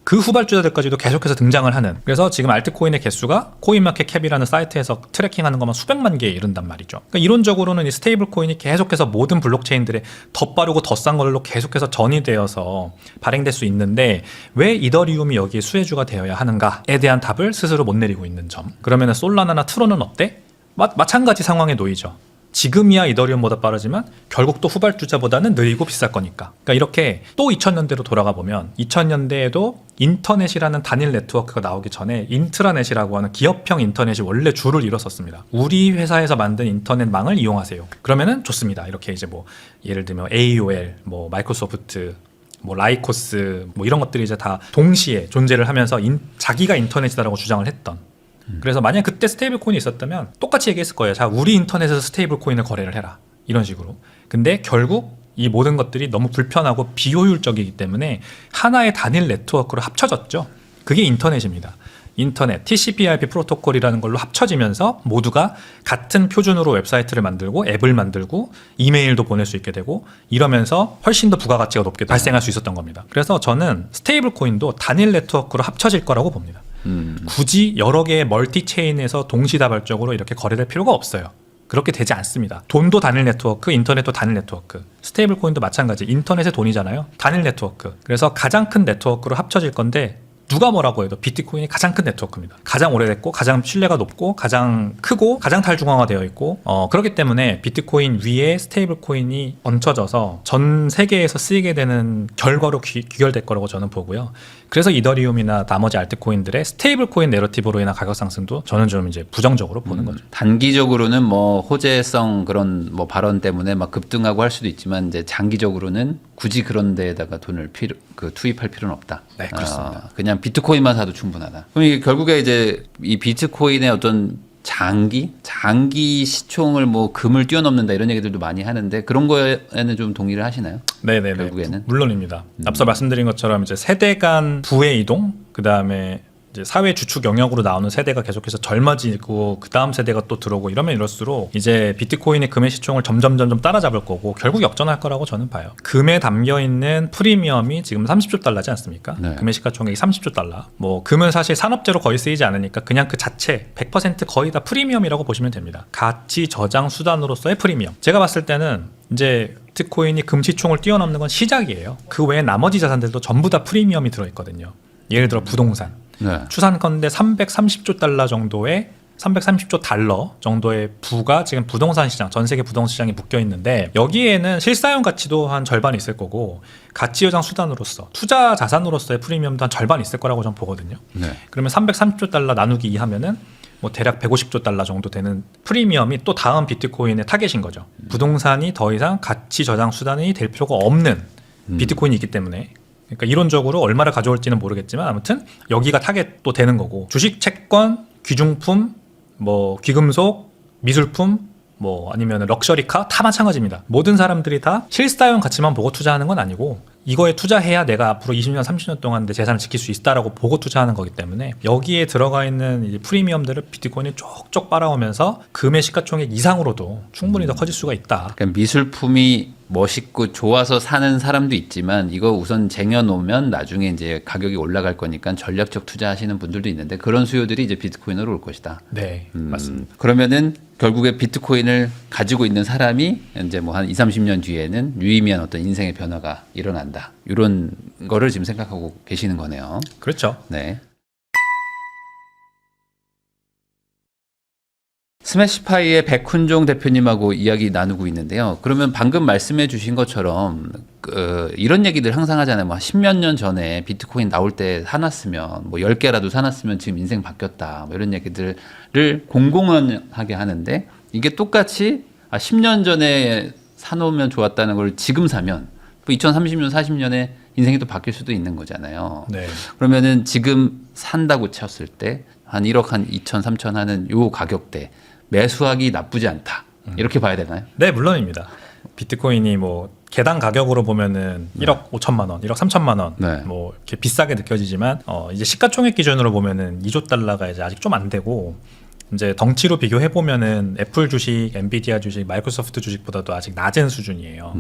그 후발주자들까지도 계속해서 등장을 하는. 그래서 지금 알트코인의 개수가 코인마켓캡이라는 사이트에서 트래킹하는 것만 수백만 개에 이른단 말이죠. 그러니까 이론적으로는 이 스테이블 코인이 계속해서 모든 블록체인들에 더 빠르고 더 싼 걸로 계속해서 전이되어서 발행될 수 있는데 왜 이더리움이 여기에 수혜주가 되어야 하는가에 대한 답을 스스로 못 내리고 있는 점. 그러면 솔라나나 트론은 어때? 마찬가지 상황에 놓이죠. 지금이야 이더리움보다 빠르지만 결국 또 후발주자보다는 느리고 비쌀 거니까. 그러니까 이렇게 또 2000년대로 돌아가 보면 2000년대에도 인터넷이라는 단일 네트워크가 나오기 전에 인트라넷이라고 하는 기업형 인터넷이 원래 줄을 이뤘었습니다. 우리 회사에서 만든 인터넷망을 이용하세요. 그러면은 좋습니다. 이렇게 이제 뭐 예를 들면 AOL, 뭐 마이크로소프트, 뭐 라이코스 뭐 이런 것들이 이제 다 동시에 존재를 하면서 자기가 인터넷이다라고 주장을 했던. 그래서 만약 그때 스테이블 코인이 있었다면 똑같이 얘기했을 거예요. 자, 우리 인터넷에서 스테이블 코인을 거래를 해라. 이런 식으로. 근데 결국 이 모든 것들이 너무 불편하고 비효율적이기 때문에 하나의 단일 네트워크로 합쳐졌죠. 그게 인터넷입니다. 인터넷, TCP/IP 프로토콜이라는 걸로 합쳐지면서 모두가 같은 표준으로 웹사이트를 만들고 앱을 만들고 이메일도 보낼 수 있게 되고 이러면서 훨씬 더 부가가치가 높게 발생할 수 있었던 겁니다. 그래서 저는 스테이블 코인도 단일 네트워크로 합쳐질 거라고 봅니다. 굳이 여러 개의 멀티 체인에서 동시다발적으로 이렇게 거래될 필요가 없어요. 그렇게 되지 않습니다. 돈도 단일 네트워크, 인터넷도 단일 네트워크, 스테이블 코인도 마찬가지. 인터넷의 돈이잖아요. 단일 네트워크. 그래서 가장 큰 네트워크로 합쳐질 건데 누가 뭐라고 해도 비트코인이 가장 큰 네트워크입니다. 가장 오래됐고 가장 신뢰가 높고 가장 크고 가장 탈중앙화되어 있고 그렇기 때문에 비트코인 위에 스테이블 코인이 얹혀져서 전 세계에서 쓰이게 되는 결과로 귀결될 거라고 저는 보고요. 그래서 이더리움이나 나머지 알트코인들의 스테이블 코인 내러티브로 인한 가격 상승도 저는 좀 이제 부정적으로 보는 거죠. 단기적으로는 뭐 호재성 그런 뭐 발언 때문에 막 급등하고 할 수도 있지만 이제 장기적으로는 굳이 그런 데에다가 돈을 투입할 필요는 없다. 네, 그렇습니다. 그냥 비트코인만 사도 충분하다. 그럼 이게 결국에 이제 이 비트코인의 어떤 장기 시총을 뭐 금을 뛰어넘는다 이런 얘기들도 많이 하는데 그런 거에는 좀 동의를 하시나요? 네네네. 결국에는 물론입니다. 앞서 말씀드린 것처럼 이제 세대 간 부의 이동, 그 다음에 이제 사회 주축 영역으로 나오는 세대가 계속해서 젊어지고 그 다음 세대가 또 들어오고 이러면 이럴수록 이제 비트코인의 금의 시총을 점점 따라잡을 거고 결국 역전할 거라고 저는 봐요. 금에 담겨 있는 프리미엄이 지금 30조 달러지 않습니까? 네. 금의 시가총액이 30조 달러. 뭐 금은 사실 산업재로 거의 쓰이지 않으니까 그냥 그 자체 100% 거의 다 프리미엄이라고 보시면 됩니다. 가치 저장 수단으로서의 프리미엄. 제가 봤을 때는 이제 비트코인이 금 시총을 뛰어넘는 건 시작이에요. 그 외에 나머지 자산들도 전부 다 프리미엄이 들어있거든요. 예를 들어 부동산. 네. 추산컨대 330조 달러 정도의 330조 달러 정도의 부가 지금 부동산 시장, 전 세계 부동산 시장에 묶여 있는데 여기에는 실사용 가치도 한 절반 있을 거고 가치 여장 수단으로서 투자 자산으로서의 프리미엄도 한 절반 있을 거라고 저는 보거든요. 네. 그러면 330조 달러 나누기 2 하면은 뭐 대략 150조 달러 정도 되는 프리미엄이 또 다음 비트코인의 타겟인 거죠. 부동산이 더 이상 가치 저장 수단이 될 필요가 없는 비트코인이 있기 때문에 그러니까 이론적으로 얼마를 가져올지는 모르겠지만 아무튼 여기가 타겟도 되는 거고 주식, 채권, 귀중품, 뭐 귀금속, 미술품, 뭐 아니면 럭셔리카 다 마찬가지입니다. 모든 사람들이 다 실사용 가치만 보고 투자하는 건 아니고 이거에 투자해야 내가 앞으로 20년, 30년 동안 내 재산을 지킬 수 있다라고 보고 투자하는 거기 때문에 여기에 들어가 있는 이제 프리미엄들을 비트코인이 쪽쪽 빨아오면서 금의 시가총액 이상으로도 충분히 더 커질 수가 있다. 그러니까 미술품이 멋있고 좋아서 사는 사람도 있지만 이거 우선 쟁여놓으면 나중에 이제 가격이 올라갈 거니까 전략적 투자하시는 분들도 있는데 그런 수요들이 이제 비트코인으로 올 것이다. 네, 맞습니다. 그러면은 결국에 비트코인을 가지고 있는 사람이 이제 뭐 한 20-30년 뒤에는 유의미한 어떤 인생의 변화가 일어난다. 이런 거를 지금 생각하고 계시는 거네요. 그렇죠. 네. 스매시파이의 백훈종 대표님하고 이야기 나누고 있는데요. 그러면 방금 말씀해 주신 것처럼 이런 얘기들 항상 하잖아요. 뭐 10몇 년 전에 비트코인 나올 때 사놨으면 뭐 10개라도 사놨으면 지금 인생 바뀌었다. 뭐 이런 얘기들을 공공연하게 하는데 이게 똑같이 10년 전에 사놓으면 좋았다는 걸 지금 사면 또 2030년, 40년에 인생이 또 바뀔 수도 있는 거잖아요. 네. 그러면은 지금 산다고 쳤을 때 한 1억 한 2천, 3천 하는 요 가격대 매수하기 나쁘지 않다. 이렇게 봐야 되나요? 네, 물론입니다. 비트코인이 뭐 개당 가격으로 보면은 1억 5천만 원, 1억 3천만 원, 네. 뭐 이렇게 비싸게 느껴지지만 이제 시가총액 기준으로 보면은 2조 달러가 이제 아직 좀 안 되고 이제 덩치로 비교해 보면은 애플 주식, 엔비디아 주식, 마이크로소프트 주식보다도 아직 낮은 수준이에요.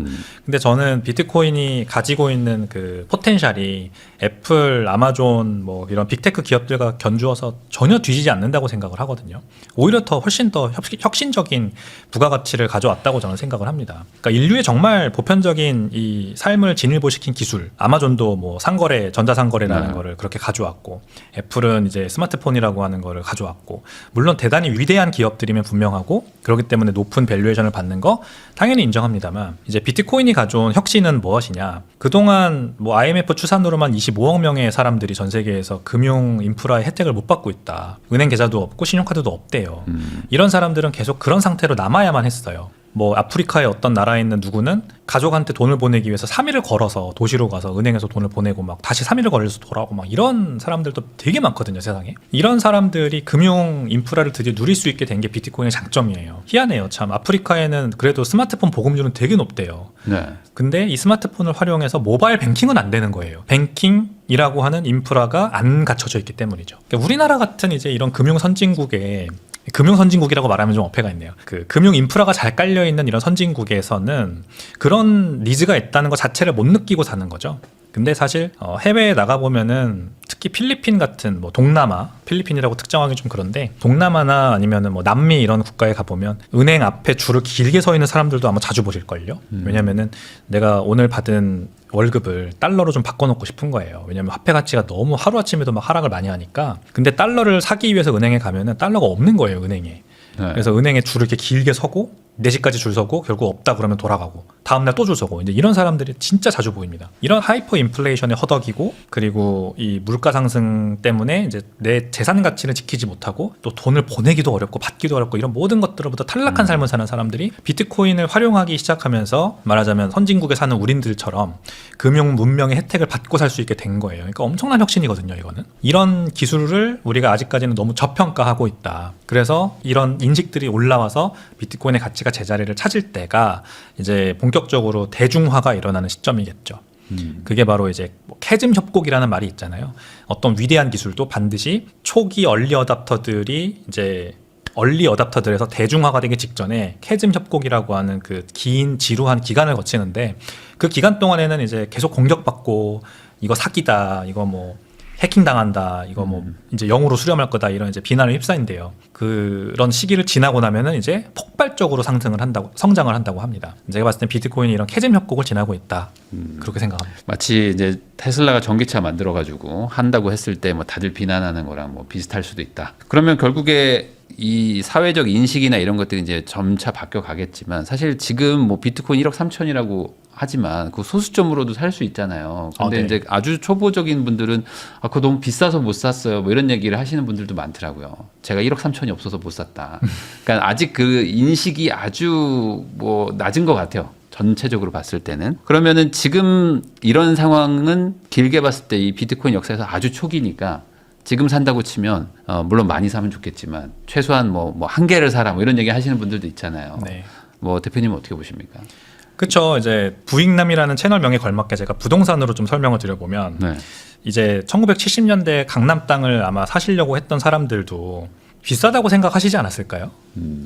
근데 저는 비트코인이 가지고 있는 그 포텐셜이 애플, 아마존 뭐 이런 빅테크 기업들과 견주어서 전혀 뒤지지 않는다고 생각을 하거든요. 오히려 훨씬 더 혁신적인 부가가치를 가져왔다고 저는 생각을 합니다. 그러니까 인류의 정말 보편적인 이 삶을 진일보시킨 기술, 아마존도 뭐 상거래, 전자상거래라는 거를 그렇게 가져왔고, 애플은 이제 스마트폰이라고 하는 거를 가져왔고, 물론 대단히 위대한 기업들이면 분명하고, 그렇기 때문에 높은 밸류에이션을 받는 거 당연히 인정합니다만, 이제 비트코인이 가져온 혁신은 무엇이냐? 그동안 뭐 IMF 추산으로만 25억 명의 사람들이 전 세계에서 금융 인프라의 혜택을 못 받고 있다. 은행 계좌도 없고 신용카드도 없대요. 이런 사람들은 계속 그런 상태로 남아야만 했어요. 뭐 아프리카의 어떤 나라에 있는 누구는 가족한테 돈을 보내기 위해서 3일을 걸어서 도시로 가서 은행에서 돈을 보내고 막 다시 3일을 걸려서 돌아오고 막 이런 사람들도 되게 많거든요, 세상에. 이런 사람들이 금융 인프라를 드디어 누릴 수 있게 된 게 비트코인의 장점이에요. 희한해요, 참. 아프리카에는 그래도 스마트폰 보급률은 되게 높대요. 네. 근데 이 스마트폰을 활용해서 모바일 뱅킹은 안 되는 거예요. 뱅킹이라고 하는 인프라가 안 갖춰져 있기 때문이죠. 그러니까 우리나라 같은 이제 이런 금융 선진국이라고 말하면 좀 어폐가 있네요. 그 금융 인프라가 잘 깔려 있는 이런 선진국에서는 그런 니즈가 있다는 것 자체를 못 느끼고 사는 거죠. 근데 사실 해외에 나가 보면은 특히 필리핀 같은 뭐 동남아, 필리핀이라고 특정하기 좀 그런데 동남아나 아니면은 뭐 남미 이런 국가에 가 보면 은행 앞에 줄을 길게 서 있는 사람들도 아마 자주 보실 걸요. 왜냐면은 내가 오늘 받은 월급을 달러로 좀 바꿔놓고 싶은 거예요. 왜냐면 화폐 가치가 너무 하루아침에도 막 하락을 많이 하니까. 근데 달러를 사기 위해서 은행에 가면은 달러가 없는 거예요, 은행에. 네. 그래서 은행에 줄을 이렇게 길게 서고 4시까지 줄 서고 결국 없다 그러면 돌아가고 다음날 또 줄 서고 이제 이런 사람들이 진짜 자주 보입니다. 이런 하이퍼 인플레이션에 허덕이고 그리고 이 물가 상승 때문에 이제 내 재산 가치를 지키지 못하고 또 돈을 보내기도 어렵고 받기도 어렵고 이런 모든 것들로부터 탈락한 삶을 사는 사람들이 비트코인을 활용하기 시작하면서 말하자면 선진국에 사는 우린들처럼 금융 문명의 혜택을 받고 살 수 있게 된 거예요. 그러니까 엄청난 혁신이거든요, 이거는. 이런 기술을 우리가 아직까지는 너무 저평가하고 있다. 그래서 이런 인식들이 올라와서 비트코인의 가치가 제자리를 찾을 때가 이제 본격적으로 대중화가 일어나는 시점이겠죠. 그게 바로 이제 뭐 캐즘 협곡이라는 말이 있잖아요. 어떤 위대한 기술도 반드시 초기 얼리 어답터들이 이제 얼리 어답터들에서 대중화가 되기 직전에 캐즘 협곡이라고 하는 그 긴 지루한 기간을 거치는데 그 기간 동안에는 이제 계속 공격받고 이거 사기다, 이거 뭐 해킹 당한다, 이거 뭐 이제 영으로 수렴할 거다 이런 이제 비난을 휩싸인대요. 그런 시기를 지나고 나면은 이제 폭발적으로 성장을 한다고 합니다. 제가 봤을 때 비트코인이 이런 캐즘 협곡을 지나고 있다. 그렇게 생각합니다. 마치 이제 테슬라가 전기차 만들어가지고 한다고 했을 때 뭐 다들 비난하는 거랑 뭐 비슷할 수도 있다. 그러면 결국에 이 사회적 인식이나 이런 것들이 이제 점차 바뀌어 가겠지만 사실 지금 뭐 비트코인 1억 3천이라고 하지만 그 소수점으로도 살 수 있잖아요. 근데 네. 이제 아주 초보적인 분들은 그거 너무 비싸서 못 샀어요. 뭐 이런 얘기를 하시는 분들도 많더라고요. 제가 1억 3천이 없어서 못 샀다. 그러니까 아직 그 인식이 아주 뭐 낮은 것 같아요. 전체적으로 봤을 때는. 그러면은 지금 이런 상황은 길게 봤을 때 이 비트코인 역사에서 아주 초기니까 지금 산다고 치면 물론 많이 사면 좋겠지만 최소한 뭐 한 개를 사라 뭐 이런 얘기 하시는 분들도 있잖아요. 네. 뭐 대표님은 어떻게 보십니까? 그렇죠. 이제 부익남이라는 채널명에 걸맞게 제가 부동산으로 좀 설명을 드려보면 네. 이제 1970년대 강남 땅을 아마 사시려고 했던 사람들도 비싸다고 생각하시지 않았을까요?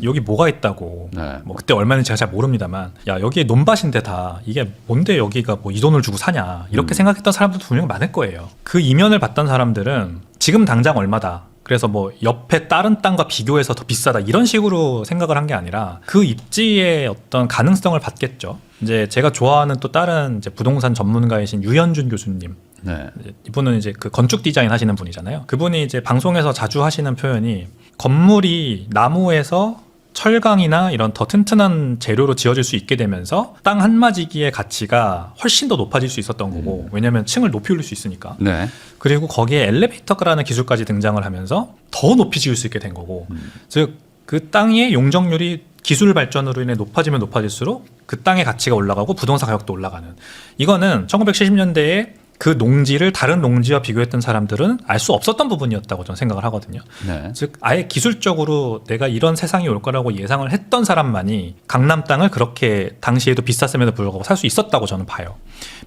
여기 뭐가 있다고. 네. 뭐 그때 얼마인지 제가 잘 모릅니다만 야 여기에 논밭인데 다 이게 뭔데 여기가 뭐 이 돈을 주고 사냐 이렇게 생각했던 사람들도 분명히 많을 거예요. 그 이면을 봤던 사람들은 지금 당장 얼마다 그래서 뭐 옆에 다른 땅과 비교해서 더 비싸다 이런 식으로 생각을 한 게 아니라 그 입지의 어떤 가능성을 봤겠죠. 이제 제가 좋아하는 또 다른 이제 부동산 전문가이신 유현준 교수님. 네. 이분은 이제 그 건축 디자인 하시는 분이잖아요. 그분이 이제 방송에서 자주 하시는 표현이 건물이 나무에서 철강이나 이런 더 튼튼한 재료로 지어질 수 있게 되면서 땅 한마지기의 가치가 훨씬 더 높아질 수 있었던 거고 왜냐하면 층을 높이 올릴 수 있으니까. 네. 그리고 거기에 엘리베이터라는 기술까지 등장을 하면서 더 높이 지을 수 있게 된 거고 즉 그 땅의 용적률이 기술 발전으로 인해 높아지면 높아질수록 그 땅의 가치가 올라가고 부동산 가격도 올라가는 이거는 1970년대에 그 농지를 다른 농지와 비교했던 사람들은 알 수 없었던 부분이었다고 저는 생각을 하거든요. 네. 즉 아예 기술적으로 내가 이런 세상이 올 거라고 예상을 했던 사람만이 강남 땅을 그렇게 당시에도 비쌌음에도 불구하고 살 수 있었다고 저는 봐요.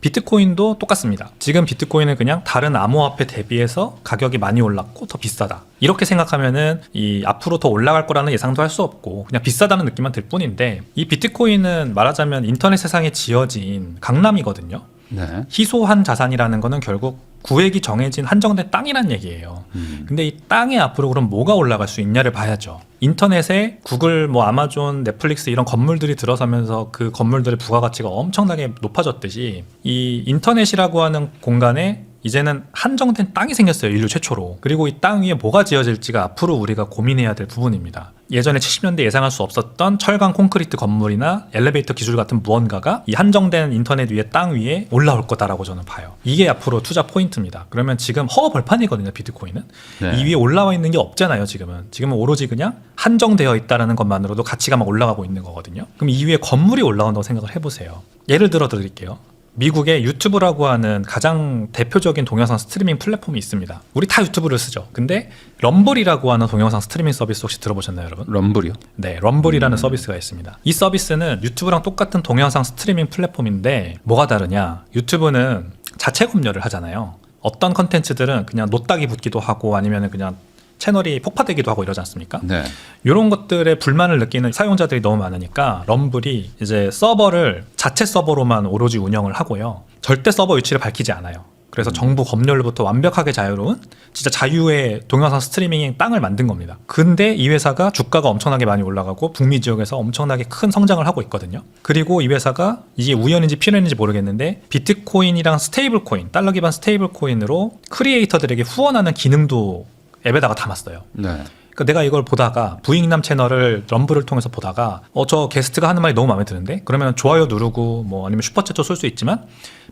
비트코인도 똑같습니다. 지금 비트코인은 그냥 다른 암호화폐 대비해서 가격이 많이 올랐고 더 비싸다. 이렇게 생각하면은 이 앞으로 더 올라갈 거라는 예상도 할 수 없고 그냥 비싸다는 느낌만 들 뿐인데, 이 비트코인은 말하자면 인터넷 세상에 지어진 강남이거든요. 네. 희소한 자산이라는 거는 결국 구획이 정해진 한정된 땅이란 얘기예요. 근데 이 땅에 앞으로 그럼 뭐가 올라갈 수 있냐를 봐야죠. 인터넷에 구글, 뭐 아마존, 넷플릭스 이런 건물들이 들어서면서 그 건물들의 부가가치가 엄청나게 높아졌듯이 이 인터넷이라고 하는 공간에 이제는 한정된 땅이 생겼어요. 인류 최초로. 그리고 이 땅 위에 뭐가 지어질지가 앞으로 우리가 고민해야 될 부분입니다. 예전에 70년대 예상할 수 없었던 철강 콘크리트 건물이나 엘리베이터 기술 같은 무언가가 이 한정된 인터넷 위에 땅 위에 올라올 거다라고 저는 봐요. 이게 앞으로 투자 포인트입니다. 그러면 지금 허허벌판이거든요. 비트코인은. 네. 이 위에 올라와 있는 게 없잖아요. 지금은 오로지 그냥 한정되어 있다는 것만으로도 가치가 막 올라가고 있는 거거든요. 그럼 이 위에 건물이 올라온다고 생각을 해보세요. 예를 들어 드릴게요. 미국의 유튜브라고 하는 가장 대표적인 동영상 스트리밍 플랫폼이 있습니다. 우리 다 유튜브를 쓰죠. 근데 럼블이라고 하는 동영상 스트리밍 서비스 혹시 들어보셨나요, 여러분? 럼블이요? 네, 럼블이라는 서비스가 있습니다. 이 서비스는 유튜브랑 똑같은 동영상 스트리밍 플랫폼인데 뭐가 다르냐? 유튜브는 자체 검열을 하잖아요. 어떤 컨텐츠들은 그냥 노딱이 붙기도 하고 아니면 그냥 채널이 폭파되기도 하고 이러지 않습니까? 네. 이런 것들에 불만을 느끼는 사용자들이 너무 많으니까 럼블이 이제 서버를 자체 서버로만 오로지 운영을 하고요. 절대 서버 위치를 밝히지 않아요. 그래서 정부 검열로부터 완벽하게 자유로운 진짜 자유의 동영상 스트리밍의 땅을 만든 겁니다. 근데 이 회사가 주가가 엄청나게 많이 올라가고 북미 지역에서 엄청나게 큰 성장을 하고 있거든요. 그리고 이 회사가 이게 우연인지 필연인지 모르겠는데 비트코인이랑 스테이블 코인, 달러 기반 스테이블 코인으로 크리에이터들에게 후원하는 기능도 앱에다가 담았어요. 네. 그러니까 내가 이걸 보다가 부익남 채널을 럼블을 통해서 보다가 저 게스트가 하는 말이 너무 마음에 드는데 그러면 좋아요 누르고 뭐 아니면 슈퍼챗도 쏠 수 있지만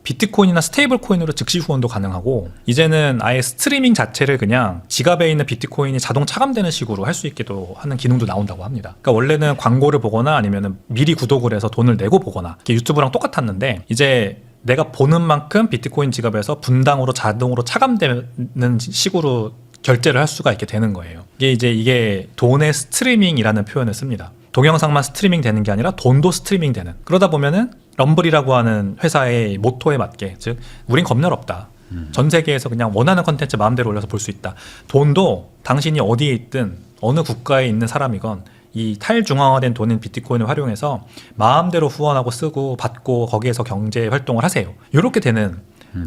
비트코인이나 스테이블 코인으로 즉시 후원도 가능하고 이제는 아예 스트리밍 자체를 그냥 지갑에 있는 비트코인이 자동 차감되는 식으로 할 수 있게도 하는 기능도 나온다고 합니다. 그러니까 원래는 광고를 보거나 아니면 미리 구독을 해서 돈을 내고 보거나 이게 유튜브랑 똑같았는데 이제 내가 보는 만큼 비트코인 지갑에서 분당으로 자동으로 차감되는 식으로 결제를 할 수가 있게 되는 거예요. 이게 돈의 스트리밍이라는 표현을 씁니다. 동영상만 스트리밍 되는 게 아니라 돈도 스트리밍 되는. 그러다 보면은 럼블이라고 하는 회사의 모토에 맞게, 즉 우린 검열 없다. 전 세계에서 그냥 원하는 컨텐츠 마음대로 올려서 볼 수 있다. 돈도 당신이 어디에 있든 어느 국가에 있는 사람이건 이 탈중앙화된 돈인 비트코인을 활용해서 마음대로 후원하고 쓰고 받고 거기에서 경제 활동을 하세요. 이렇게 되는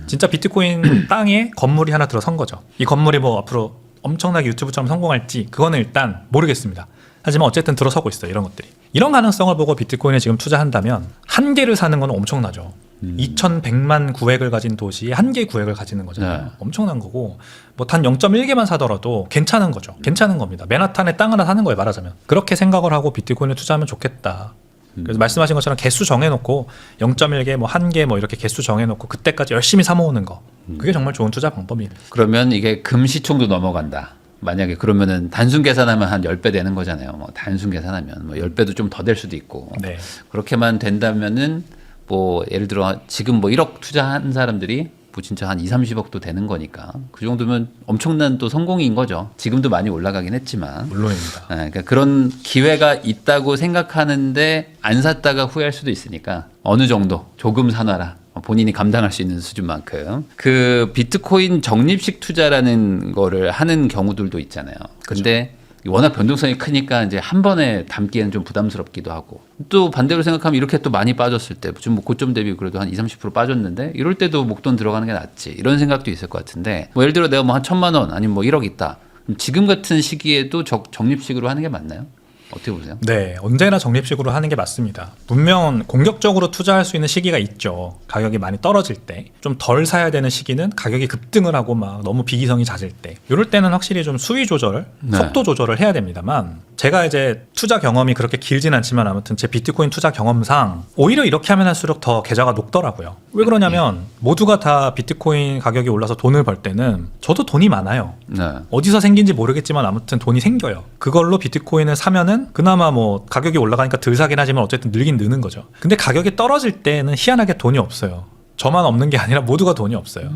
진짜 비트코인 땅에 건물이 하나 들어선 거죠. 이 건물이 뭐 앞으로 엄청나게 유튜브처럼 성공할지 그거는 일단 모르겠습니다. 하지만 어쨌든 들어서고 있어요. 이런 것들이. 이런 가능성을 보고 비트코인에 지금 투자한다면 한 개를 사는 건 엄청나죠. 2100만 구획을 가진 도시에 한 개의 구획을 가지는 거잖아요. 네. 엄청난 거고 뭐 단 0.1개만 사더라도 괜찮은 거죠. 괜찮은 겁니다. 맨하탄에 땅 하나 사는 거예요, 말하자면. 그렇게 생각을 하고 비트코인에 투자하면 좋겠다. 그래서 말씀하신 것처럼 개수 정해놓고 0.1개, 뭐 1개 뭐 이렇게 개수 정해놓고 그때까지 열심히 사모으는 거. 그게 정말 좋은 투자 방법입니다. 그러면 이게 금시총도 넘어간다. 만약에 그러면은 단순 계산하면 한 10배 되는 거잖아요. 뭐 단순 계산하면 뭐 10배도 좀 더 될 수도 있고. 네. 그렇게만 된다면은 뭐 예를 들어 지금 뭐 1억 투자한 사람들이 뭐 진짜 한 2, 30억도 되는 거니까 그 정도면 엄청난 또 성공인 거죠. 지금도 많이 올라가긴 했지만. 물론입니다. 그러니까 그런 기회가 있다고 생각하는데 안 샀다가 후회할 수도 있으니까 어느 정도 조금 사놔라. 본인이 감당할 수 있는 수준만큼. 그 비트코인 적립식 투자라는 거를 하는 경우들도 있잖아요. 근데 워낙 변동성이 크니까 이제 한 번에 담기에는 좀 부담스럽기도 하고 또 반대로 생각하면 이렇게 또 많이 빠졌을 때 좀 뭐 고점 대비 그래도 한 20, 30% 빠졌는데 이럴 때도 목돈 들어가는 게 낫지 이런 생각도 있을 것 같은데 뭐 예를 들어 내가 뭐 한 1,000만 원 아니면 뭐 1억 있다. 지금 같은 시기에도 적립식으로 하는 게 맞나요? 어떻게 보세요? 네, 언제나 적립식으로 하는 게 맞습니다. 분명 공격적으로 투자할 수 있는 시기가 있죠. 가격이 많이 떨어질 때. 좀 덜 사야 되는 시기는 가격이 급등을 하고 막 너무 비기성이 잦을 때. 이럴 때는 확실히 좀 수위 조절, 네. 속도 조절을 해야 됩니다만 제가 이제 투자 경험이 그렇게 길진 않지만 아무튼 제 비트코인 투자 경험상 오히려 이렇게 하면 할수록 더 계좌가 녹더라고요. 왜 그러냐면 모두가 다 비트코인 가격이 올라서 돈을 벌 때는 저도 돈이 많아요. 네. 어디서 생긴지 모르겠지만 아무튼 돈이 생겨요. 그걸로 비트코인을 사면은 그나마 뭐 가격이 올라가니까 덜 사긴 하지만 어쨌든 늘긴 느는 거죠. 근데 가격이 떨어질 때는 희한하게 돈이 없어요. 저만 없는 게 아니라 모두가 돈이 없어요.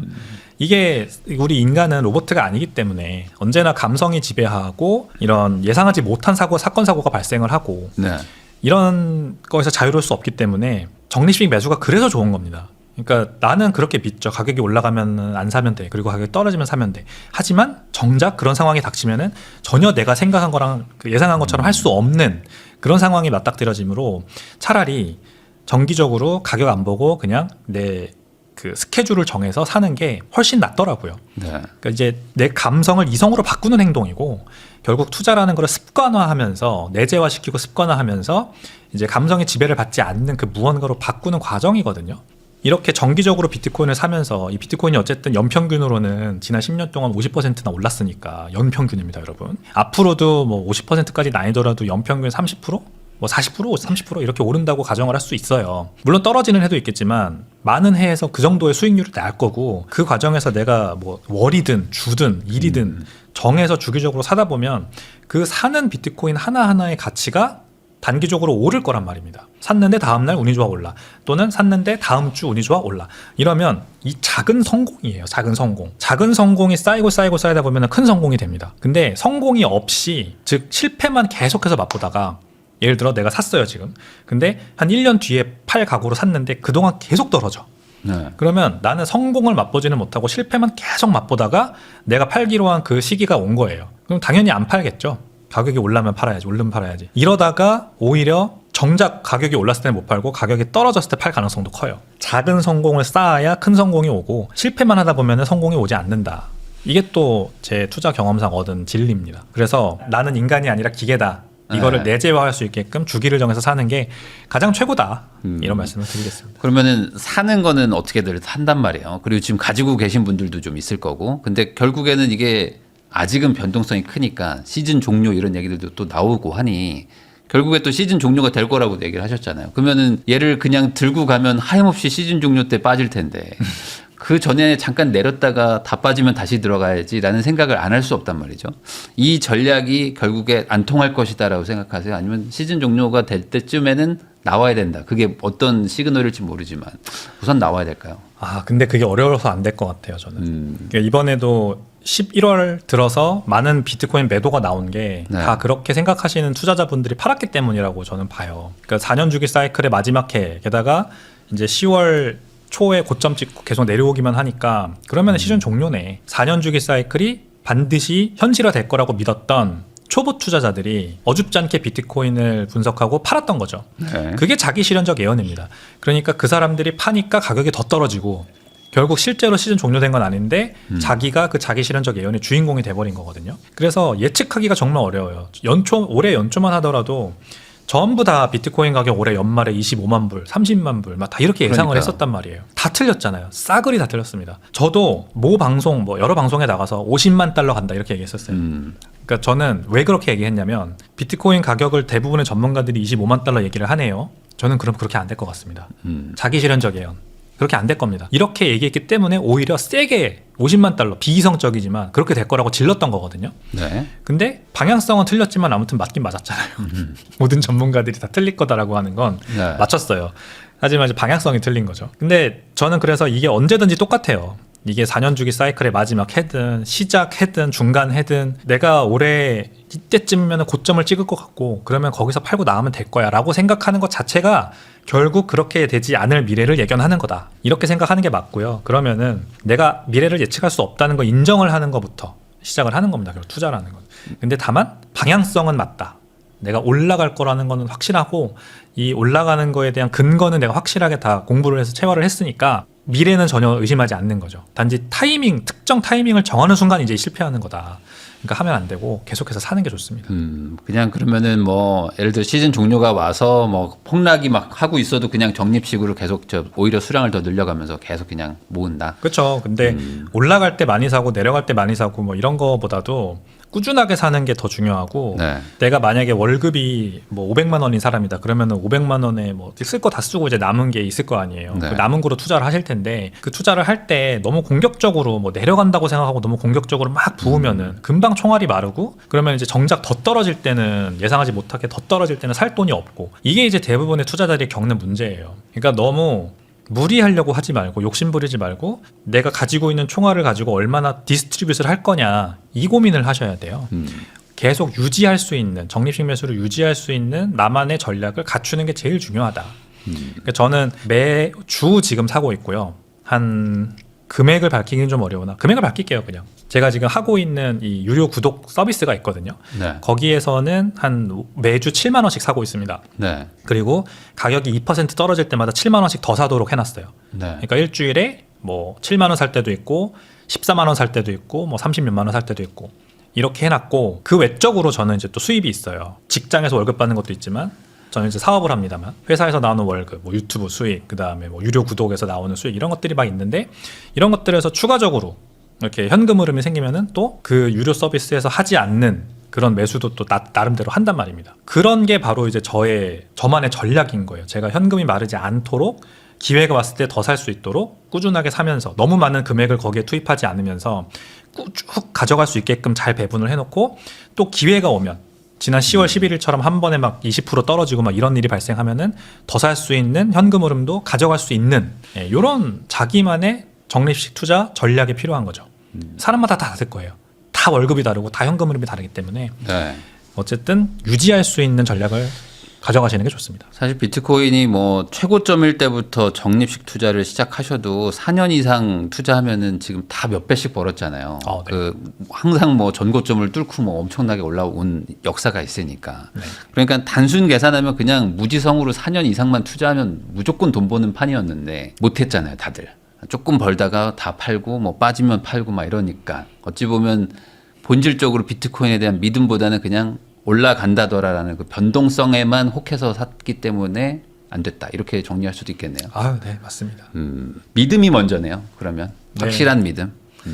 이게 우리 인간은 로봇가 아니기 때문에 언제나 감성이 지배하고 이런 예상하지 못한 사건 사고가 발생을 하고 네. 이런 거에서 자유로울 수 없기 때문에 적립식 매수가 그래서 좋은 겁니다. 그러니까 나는 그렇게 믿죠. 가격이 올라가면 안 사면 돼. 그리고 가격이 떨어지면 사면 돼. 하지만 정작 그런 상황이 닥치면은 전혀 내가 생각한 거랑 예상한 것처럼 할 수 없는 그런 상황이 맞닥뜨려지므로 차라리 정기적으로 가격 안 보고 그냥 내 그 스케줄을 정해서 사는 게 훨씬 낫더라고요. 네. 그러니까 이제 내 감성을 이성으로 바꾸는 행동이고 결국 투자라는 걸 습관화하면서 내재화시키고 습관화하면서 이제 감성의 지배를 받지 않는 그 무언가로 바꾸는 과정이거든요. 이렇게 정기적으로 비트코인을 사면서 이 비트코인이 어쨌든 연평균으로는 지난 10년 동안 50%나 올랐으니까 연평균입니다, 여러분. 앞으로도 뭐 50%까지 나이더라도 연평균 30%? 뭐 40%, 30% 이렇게 오른다고 가정을 할 수 있어요. 물론 떨어지는 해도 있겠지만 많은 해에서 그 정도의 수익률이 날 거고 그 과정에서 내가 뭐 월이든 주든 일이든 정해서 주기적으로 사다 보면 그 사는 비트코인 하나하나의 가치가 단기적으로 오를 거란 말입니다. 샀는데 다음날 운이 좋아 올라, 또는 샀는데 다음 주 운이 좋아 올라. 이러면 이 작은 성공이에요. 작은 성공. 작은 성공이 쌓이고 쌓이다 보면 큰 성공이 됩니다. 근데 성공이 없이, 즉 실패만 계속해서 맛보다가, 예를 들어 내가 샀어요 지금. 근데 한 1년 뒤에 팔 각오로 샀는데 그동안 계속 떨어져. 네. 그러면 나는 성공을 맛보지는 못하고 실패만 계속 맛보다가 내가 팔기로 한 그 시기가 온 거예요. 그럼 당연히 안 팔겠죠. 가격이 올라면 팔아야지, 오르면 팔아야지. 이러다가 오히려 정작 가격이 올랐을 때는 못 팔고 가격이 떨어졌을 때 팔 가능성도 커요. 작은 성공을 쌓아야 큰 성공이 오고, 실패만 하다 보면 성공이 오지 않는다. 이게 또 제 투자 경험상 얻은 진리입니다. 그래서 나는 인간이 아니라 기계다. 이거를 내재화할 수 있게끔 주기를 정해서 사는 게 가장 최고다. 이런 말씀을 드리겠습니다. 그러면은 사는 거는 어떻게든 산단 말이에요. 그리고 지금 가지고 계신 분들도 좀 있을 거고. 근데 결국에는 이게 아직은 변동성이 크니까 시즌 종료 이런 얘기들도 또 나오고 하니 결국에 또 시즌 종료가 될 거라고 얘기를 하셨잖아요. 그러면은 얘를 그냥 들고 가면 하염없이 시즌 종료 때 빠질 텐데 그 전에 잠깐 내렸다가 다 빠지면 다시 들어가야지라는 생각을 안 할 수 없단 말이죠. 이 전략이 결국에 안 통할 것이다라고 생각하세요? 아니면 시즌 종료가 될 때쯤에는 나와야 된다. 그게 어떤 시그널일지 모르지만 우선 나와야 될까요? 근데 그게 어려워서 안 될 것 같아요, 저는. 그러니까 이번에도 11월 들어서 많은 비트코인 매도가 나온 게 다 그렇게 생각하시는 투자자분들이 팔았기 때문이라고 저는 봐요. 그러니까 4년 주기 사이클의 마지막 해, 게다가 이제 10월 초에 고점 찍고 계속 내려오기만 하니까 그러면 시즌 종료네. 4년 주기 사이클이 반드시 현실화 될 거라고 믿었던 초보 투자자들이 어줍지 않게 비트코인을 분석하고 팔았던 거죠. 네. 그게 자기 실현적 예언입니다. 그러니까 그 사람들이 파니까 가격이 더 떨어지고 결국 실제로 시즌 종료된 건 아닌데 자기가 그 자기 실현적 예언의 주인공이 돼버린 거거든요. 그래서 예측하기가 정말 어려워요. 올해 연초만 하더라도 전부 다 비트코인 가격 올해 연말에 25만 불, 30만 불, 막 다 이렇게 예상을 그러니까요. 했었단 말이에요. 다 틀렸잖아요. 싸그리 다 틀렸습니다. 저도 모 방송, 여러 방송에 나가서 50만 달러 간다 이렇게 얘기했었어요. 그러니까 저는 왜 그렇게 얘기했냐면 비트코인 가격을 대부분의 전문가들이 25만 달러 얘기를 하네요. 저는 그럼 그렇게 안 될 것 같습니다. 자기 실현적 예언. 그렇게 안 될 겁니다. 이렇게 얘기했기 때문에 오히려 세게 50만 달러, 비이성적이지만 그렇게 될 거라고 질렀던 거거든요. 네. 근데 방향성은 틀렸지만 아무튼 맞긴 맞았잖아요. 모든 전문가들이 다 틀릴 거다라고 하는 건 네. 맞췄어요. 하지만 이제 방향성이 틀린 거죠. 근데 저는 그래서 이게 언제든지 똑같아요. 이게 4년 주기 사이클의 마지막 해든 시작 해든 중간 해든 내가 올해 이때쯤이면 고점을 찍을 것 같고 그러면 거기서 팔고 나오면 될 거야 라고 생각하는 것 자체가 결국 그렇게 되지 않을 미래를 예견하는 거다. 이렇게 생각하는 게 맞고요. 그러면은 내가 미래를 예측할 수 없다는 거 인정을 하는 것부터 시작을 하는 겁니다. 결국 투자라는 건. 근데 다만 방향성은 맞다. 내가 올라갈 거라는 거는 확실하고 이 올라가는 거에 대한 근거는 내가 확실하게 다 공부를 해서 체화를 했으니까 미래는 전혀 의심하지 않는 거죠. 단지 특정 타이밍을 정하는 순간 이제 실패하는 거다. 그러니까 하면 안 되고 계속해서 사는 게 좋습니다. 그냥 그러면은 예를 들어 시즌 종료가 와서 폭락이 막 하고 있어도 그냥 적립식으로 계속 오히려 수량을 더 늘려가면서 계속 그냥 모은다. 그렇죠. 근데 올라갈 때 많이 사고 내려갈 때 많이 사고 이런 거보다도 꾸준하게 사는 게 더 중요하고 네. 내가 만약에 월급이 500만 원인 사람이다. 그러면은 500만 원에 쓸 거 다 쓰고 이제 남은 게 있을 거 아니에요. 네. 그 남은 거로 투자를 하실 텐데 그 투자를 할 때 너무 공격적으로 내려간다고 생각하고 너무 공격적으로 막 부으면은 금방 총알이 마르고 그러면 이제 정작 더 떨어질 때는 예상하지 못하게 더 떨어질 때는 살 돈이 없고 이게 이제 대부분의 투자자들이 겪는 문제예요. 그러니까 너무 무리하려고 하지 말고 욕심 부리지 말고 내가 가지고 있는 총알을 가지고 얼마나 디스트리뷰트를 할 거냐 이 고민을 하셔야 돼요. 계속 유지할 수 있는 적립식 매수를 유지할 수 있는 나만의 전략을 갖추는 게 제일 중요하다. 그러니까 저는 매주 지금 사고 있고요. 한 금액을 밝히기는 좀 어려우나 금액을 밝힐게요. 그냥 제가 지금 하고 있는 이 유료 구독 서비스가 있거든요. 네. 거기에서는 한 매주 7만 원씩 사고 있습니다. 네. 그리고 가격이 2% 떨어질 때마다 7만 원씩 더 사도록 해놨어요. 네. 그러니까 일주일에 뭐 7만 원 살 때도 있고 14만 원 살 때도 있고 뭐 30몇만 원 살 때도 있고 이렇게 해놨고 그 외적으로 저는 이제 또 수입이 있어요. 직장에서 월급 받는 것도 있지만 저는 이제 사업을 합니다만 회사에서 나오는 월급, 뭐 유튜브 수익, 그 다음에 뭐 유료 구독에서 나오는 수익 이런 것들이 막 있는데 이런 것들에서 추가적으로 이렇게 현금 흐름이 생기면은 또 그 유료 서비스에서 하지 않는 그런 매수도 또 나름대로 한단 말입니다. 그런 게 바로 이제 저만의 전략인 거예요. 제가 현금이 마르지 않도록 기회가 왔을 때 더 살 수 있도록 꾸준하게 사면서 너무 많은 금액을 거기에 투입하지 않으면서 쭉 가져갈 수 있게끔 잘 배분을 해놓고 또 기회가 오면 지난 10월 11일처럼 한 번에 막 20% 떨어지고 막 이런 일이 발생하면은 더 살 수 있는 현금 흐름도 가져갈 수 있는 이런 자기만의 적립식 투자 전략이 필요한 거죠. 사람마다 다 다를 거예요. 다 월급이 다르고 다 현금 흐름이 다르기 때문에 네. 어쨌든 유지할 수 있는 전략을 가져가시는 게 좋습니다. 사실 비트코인이 뭐 최고점일 때부터 적립식 투자를 시작하셔도 4년 이상 투자하면은 지금 다 몇 배씩 벌었잖아요. 네. 그 항상 뭐 전고점을 뚫고 뭐 엄청나게 올라온 역사가 있으니까. 네. 그러니까 단순 계산하면 그냥 무지성으로 4년 이상만 투자하면 무조건 돈 버는 판이었는데 못했잖아요, 다들. 조금 벌다가 다 팔고 뭐 빠지면 팔고 막 이러니까 어찌 보면 본질적으로 비트코인에 대한 믿음보다는 그냥 올라간다더라라는 그 변동성에만 혹해서 샀기 때문에 안 됐다 이렇게 정리할 수도 있겠네요. 네, 맞습니다. 믿음이 먼저네요. 그러면 네. 확실한 믿음.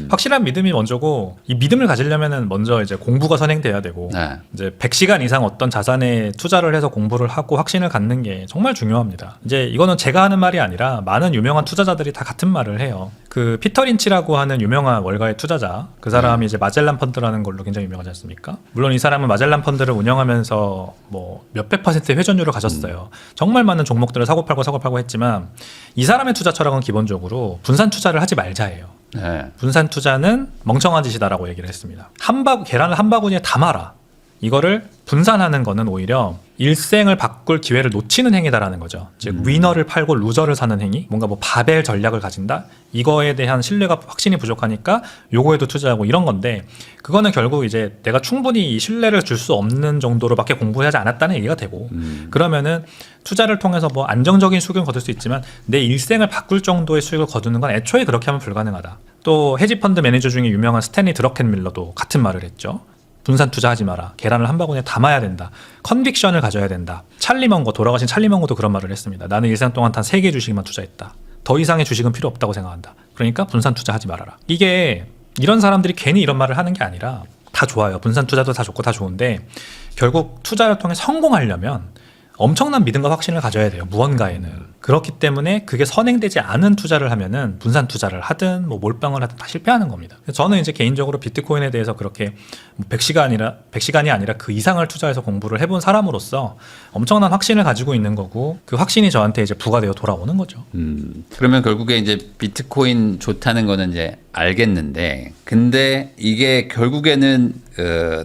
확실한 믿음이 먼저고 이 믿음을 가지려면은 먼저 이제 공부가 선행돼야 되고 네. 이제 100시간 이상 어떤 자산에 투자를 해서 공부를 하고 확신을 갖는 게 정말 중요합니다. 이제 이거는 제가 하는 말이 아니라 많은 유명한 투자자들이 다 같은 말을 해요. 그 피터 린치라고 하는 유명한 월가의 투자자 그 사람이 이제 마젤란 펀드라는 걸로 굉장히 유명하지 않습니까? 물론 이 사람은 마젤란 펀드를 운영하면서 뭐 몇백 %의 회전율을 가졌어요. 정말 많은 종목들을 사고 팔고 했지만 이 사람의 투자 철학은 기본적으로 분산 투자를 하지 말자예요. 네. 분산 투자는 멍청한 짓이다라고 얘기를 했습니다. 계란을 한 바구니에 담아라. 이거를 분산하는 거는 오히려 일생을 바꿀 기회를 놓치는 행위다라는 거죠. 즉 위너를 팔고 루저를 사는 행위, 뭔가 뭐 바벨 전략을 가진다. 이거에 대한 신뢰가 확신이 부족하니까 요거에도 투자하고 이런 건데 그거는 결국 이제 내가 충분히 이 신뢰를 줄 수 없는 정도로밖에 공부하지 않았다는 얘기가 되고 그러면은 투자를 통해서 뭐 안정적인 수익을 거둘 수 있지만 내 일생을 바꿀 정도의 수익을 거두는 건 애초에 그렇게 하면 불가능하다. 또 헤지펀드 매니저 중에 유명한 스탠리 드러켄밀러도 같은 말을 했죠. 분산 투자하지 마라. 계란을 한 바구니에 담아야 된다. 컨빅션을 가져야 된다. 돌아가신 찰리 먼거도 그런 말을 했습니다. 나는 일생 동안 단 3개의 주식만 투자했다. 더 이상의 주식은 필요 없다고 생각한다. 그러니까 분산 투자하지 말아라. 이게 이런 사람들이 괜히 이런 말을 하는 게 아니라 다 좋아요. 분산 투자도 다 좋고 다 좋은데 결국 투자를 통해 성공하려면 엄청난 믿음과 확신을 가져야 돼요. 무언가에는. 그렇기 때문에 그게 선행되지 않은 투자를 하면은 분산 투자를 하든 뭐 몰빵을 하든 다 실패하는 겁니다. 저는 이제 개인적으로 비트코인에 대해서 그렇게 100시간이 아니라 그 이상을 투자해서 공부를 해본 사람으로서 엄청난 확신을 가지고 있는 거고 그 확신이 저한테 이제 부과되어 돌아오는 거죠. 그러면 결국에 이제 비트코인 좋다는 거는 이제 알겠는데 근데 이게 결국에는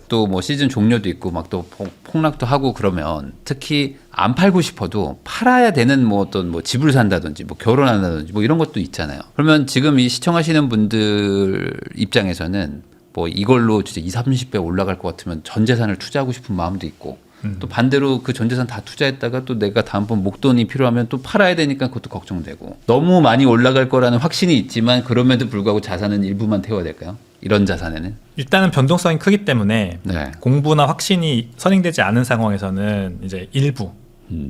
또 뭐 시즌 종료도 있고 막 또 폭락도 하고 그러면 특히 안 팔고 싶어도 팔아야 되는 뭐 어떤 뭐 집을 산다든지 뭐 결혼한다든지 뭐 이런 것도 있잖아요. 그러면 지금 이 시청하시는 분들 입장에서는 뭐 이걸로 진짜 20-30배 올라갈 것 같으면 전 재산을 투자하고 싶은 마음도 있고 또 반대로 그 전 재산 다 투자했다가 또 내가 다음번 목돈이 필요하면 또 팔아야 되니까 그것도 걱정되고 너무 많이 올라갈 거라는 확신이 있지만 그럼에도 불구하고 자산은 일부만 태워야 될까요? 이런 자산에는? 일단은 변동성이 크기 때문에 네. 공부나 확신이 선행되지 않은 상황에서는 이제 일부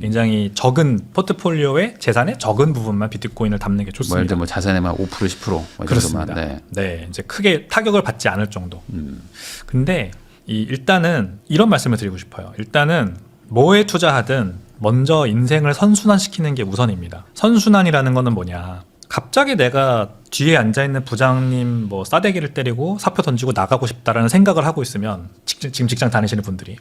굉장히 적은 포트폴리오의 재산의 적은 부분만 비트코인을 담는 게 뭐 좋습니다. 예를 들면 자산에만 5% 10% 뭐 그렇습니다. 네. 네, 이제 크게 타격을 받지 않을 정도. 근데 일단은 이런 말씀을 드리고 싶어요. 일단은 뭐에 투자하든 먼저 인생을 선순환시키는 게 우선입니다. 선순환이라는 거는 뭐냐? 갑자기 내가 뒤에 앉아있는 부장님 뭐 싸대기를 때리고 사표 던지고 나가고 싶다라는 생각을 하고 있으면 지금 직장 다니시는 분들이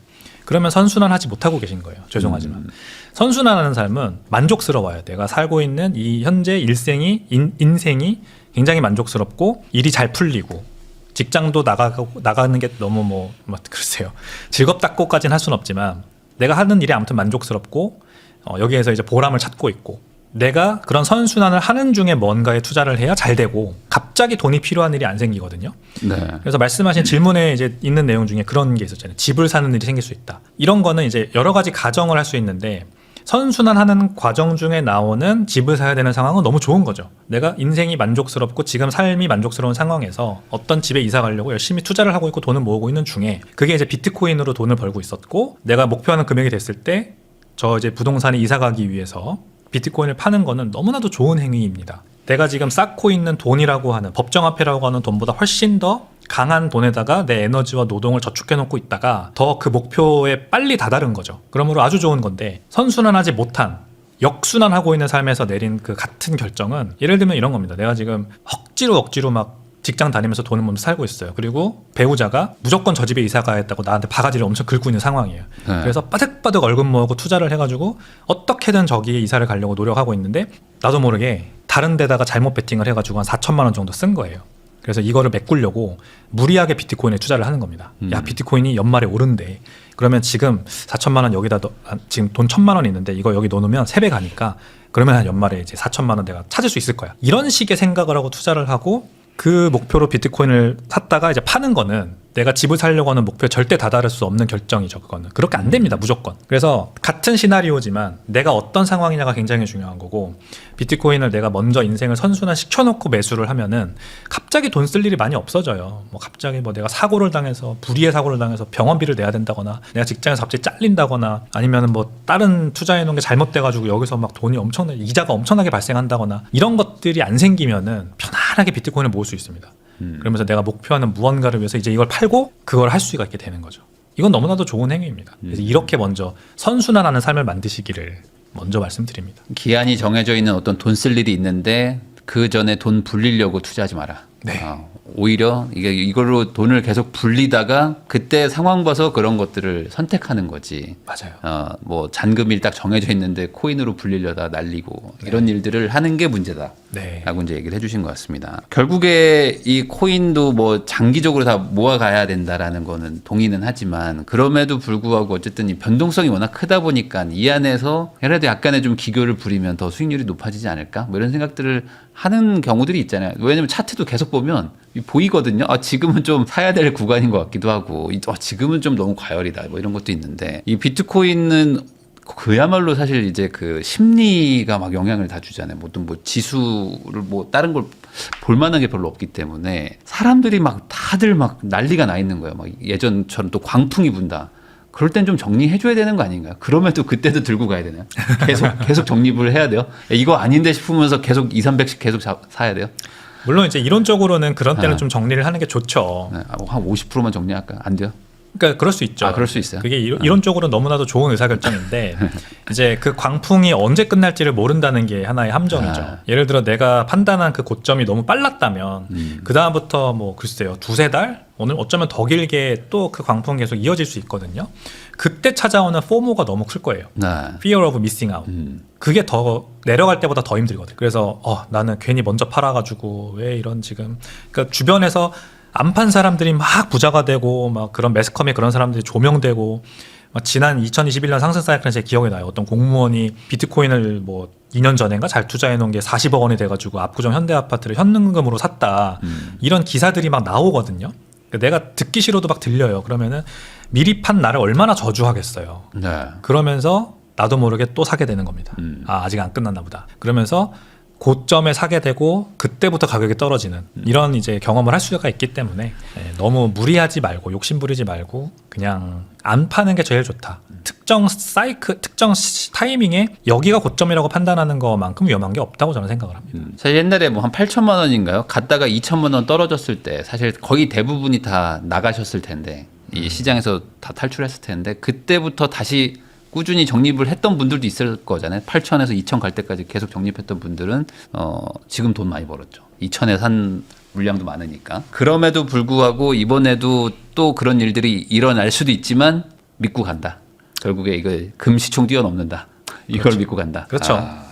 그러면 선순환하지 못하고 계신 거예요. 죄송하지만 선순환하는 삶은 만족스러워요. 내가 살고 있는 이 현재 인생이 굉장히 만족스럽고 일이 잘 풀리고 직장도 나가는 게 너무 뭐 글쎄요 즐겁다고까지는 할 수는 없지만 내가 하는 일이 아무튼 만족스럽고 여기에서 이제 보람을 찾고 있고 내가 그런 선순환을 하는 중에 뭔가에 투자를 해야 잘 되고 갑자기 돈이 필요한 일이 안 생기거든요. 네. 그래서 말씀하신 질문에 이제 있는 내용 중에 그런 게 있었잖아요. 집을 사는 일이 생길 수 있다. 이런 거는 이제 여러 가지 가정을 할 수 있는데 선순환하는 과정 중에 나오는 집을 사야 되는 상황은 너무 좋은 거죠. 내가 인생이 만족스럽고 지금 삶이 만족스러운 상황에서 어떤 집에 이사 가려고 열심히 투자를 하고 있고 돈을 모으고 있는 중에 그게 이제 비트코인으로 돈을 벌고 있었고 내가 목표하는 금액이 됐을 때 저 이제 부동산에 이사 가기 위해서 비트코인을 파는 거는 너무나도 좋은 행위입니다. 내가 지금 쌓고 있는 돈이라고 하는 법정화폐라고 하는 돈보다 훨씬 더 강한 돈에다가 내 에너지와 노동을 저축해 놓고 있다가 더 그 목표에 빨리 다다른 거죠. 그러므로 아주 좋은 건데 선순환하지 못한 역순환하고 있는 삶에서 내린 그 같은 결정은 예를 들면 이런 겁니다. 내가 지금 억지로 막 직장 다니면서 돈을 먼저 살고 있어요. 그리고 배우자가 무조건 저 집에 이사 가야겠다고 나한테 바가지를 엄청 긁고 있는 상황이에요. 네. 그래서 빠득빠득 얼금 모으고 투자를 해가지고 어떻게든 저기에 이사를 가려고 노력하고 있는데 나도 모르게 다른 데다가 잘못 베팅을 해가지고 한 4천만 원 정도 쓴 거예요. 그래서 이거를 메꾸려고 무리하게 비트코인에 투자를 하는 겁니다. 야 비트코인이 연말에 오른대. 그러면 지금 4천만 원 여기다 지금 돈 1,000만 원 있는데 이거 여기 넣어놓으면 3배 가니까 그러면 한 연말에 이제 4천만 원 내가 찾을 수 있을 거야. 이런 식의 생각을 하고 투자를 하고 그 목표로 비트코인을 샀다가 이제 파는 거는 내가 집을 사려고 하는 목표에 절대 다다를 수 없는 결정이죠. 그거는 그렇게 안 됩니다. 무조건. 그래서 같은 시나리오지만 내가 어떤 상황이냐가 굉장히 중요한 거고 비트코인을 내가 먼저 인생을 선순환 시켜놓고 매수를 하면은 갑자기 돈 쓸 일이 많이 없어져요. 뭐 갑자기 뭐 내가 사고를 당해서 불의의 사고를 당해서 병원비를 내야 된다거나 내가 직장에서 갑자기 잘린다거나 아니면은 뭐 다른 투자해놓은 게 잘못돼가지고 여기서 막 돈이 엄청나게 이자가 엄청나게 발생한다거나 이런 것들이 안 생기면은 편안하게 비트코인을 모을 수 있습니다. 그러면서 내가 목표하는 무언가를 위해서 이제 이걸 팔고 그걸 할 수가 있게 되는 거죠. 이건 너무나도 좋은 행위입니다. 그래서 이렇게 먼저 선순환하는 삶을 만드시기를 먼저 말씀드립니다. 기한이 정해져 있는 어떤 돈 쓸 일이 있는데 그 전에 돈 불리려고 투자하지 마라. 네. 오히려 이걸로 돈을 계속 불리다가 그때 상황 봐서 그런 것들을 선택하는 거지. 맞아요. 뭐 잔금일 딱 정해져 있는데 코인으로 불리려다 날리고 이런 일들을 하는 게 문제다. 네. 라고 이제 얘기를 해주신 것 같습니다. 결국에 이 코인도 뭐 장기적으로 다 모아가야 된다라는 거는 동의는 하지만 그럼에도 불구하고 어쨌든 이 변동성이 워낙 크다 보니까 이 안에서 그래도 약간의 좀 기교를 부리면 더 수익률이 높아지지 않을까? 뭐 이런 생각들을 하는 경우들이 있잖아요. 왜냐면 차트도 계속 보면 보이거든요. 지금은 좀 사야 될 구간인 것 같기도 하고, 지금은 좀 너무 과열이다. 뭐 이런 것도 있는데 이 비트코인은 그야말로 사실 이제 그 심리가 막 영향을 다 주잖아요. 뭐 지수를 뭐 다른 걸 볼만한 게 별로 없기 때문에 사람들이 막 다들 막 난리가 나 있는 거예요. 막 예전처럼 또 광풍이 분다. 그럴 땐 좀 정리해줘야 되는 거 아닌가요? 그러면 또 그때도 들고 가야 되나요? 계속 정립을 해야 돼요? 이거 아닌데 싶으면서 계속 200~300씩 계속 사야 돼요? 물론 이제 이론적으로는 그런 때는 좀 정리를 하는 게 좋죠. 네, 한 50%만 정리할까요? 안 돼요? 그러니까 그럴 수 있죠. 그럴 수 있어요. 그게 이론적으로 너무나도 좋은 의사결정인데 이제 그 광풍이 언제 끝날지를 모른다는 게 하나의 함정이죠. 예를 들어 내가 판단한 그 고점이 너무 빨랐다면 그 다음부터 뭐 글쎄요 2~3달 오늘 어쩌면 더 길게 또 그 광풍이 계속 이어질 수 있거든요. 그때 찾아오는 포모가 너무 클 거예요. 네. Fear of missing out. 그게 더 내려갈 때보다 더 힘들거든. 그래서 나는 괜히 먼저 팔아가지고 왜 이런 지금 그러니까 주변에서 안 판 사람들이 막 부자가 되고 막 그런 매스컴에 그런 사람들이 조명되고 막 지난 2021년 상승 사이클은 제 기억이 나요. 어떤 공무원이 비트코인을 뭐 2년 전인가 잘 투자해 놓은 게 40억 원이 돼가지고 압구정 현대 아파트를 현금으로 샀다. 이런 기사들이 막 나오거든요. 내가 듣기 싫어도 막 들려요. 그러면은 미리 판 나를 얼마나 저주하겠어요. 네. 그러면서 나도 모르게 또 사게 되는 겁니다. 아직 안 끝났나 보다. 그러면서 고점에 사게 되고 그때부터 가격이 떨어지는 이런 이제 경험을 할 수가 있기 때문에 너무 무리하지 말고 욕심부리지 말고 그냥 안 파는 게 제일 좋다. 특정 타이밍에 여기가 고점이라고 판단하는 것만큼 위험한 게 없다고 저는 생각을 합니다. 사실 옛날에 뭐 한 8천만 원인가요? 갔다가 2천만 원 떨어졌을 때 사실 거의 대부분이 다 나가셨을 텐데 이 시장에서 다 탈출했을 텐데 그때부터 다시 꾸준히 적립을 했던 분들도 있을 거잖아요. 8천에서 2천 갈 때까지 계속 적립했던 분들은 지금 돈 많이 벌었죠. 2천에 산 물량도 많으니까. 그럼에도 불구하고 이번에도 또 그런 일들이 일어날 수도 있지만 믿고 간다. 결국에 이걸 금시총 뛰어넘는다. 이걸 그렇죠. 믿고 간다. 그렇죠.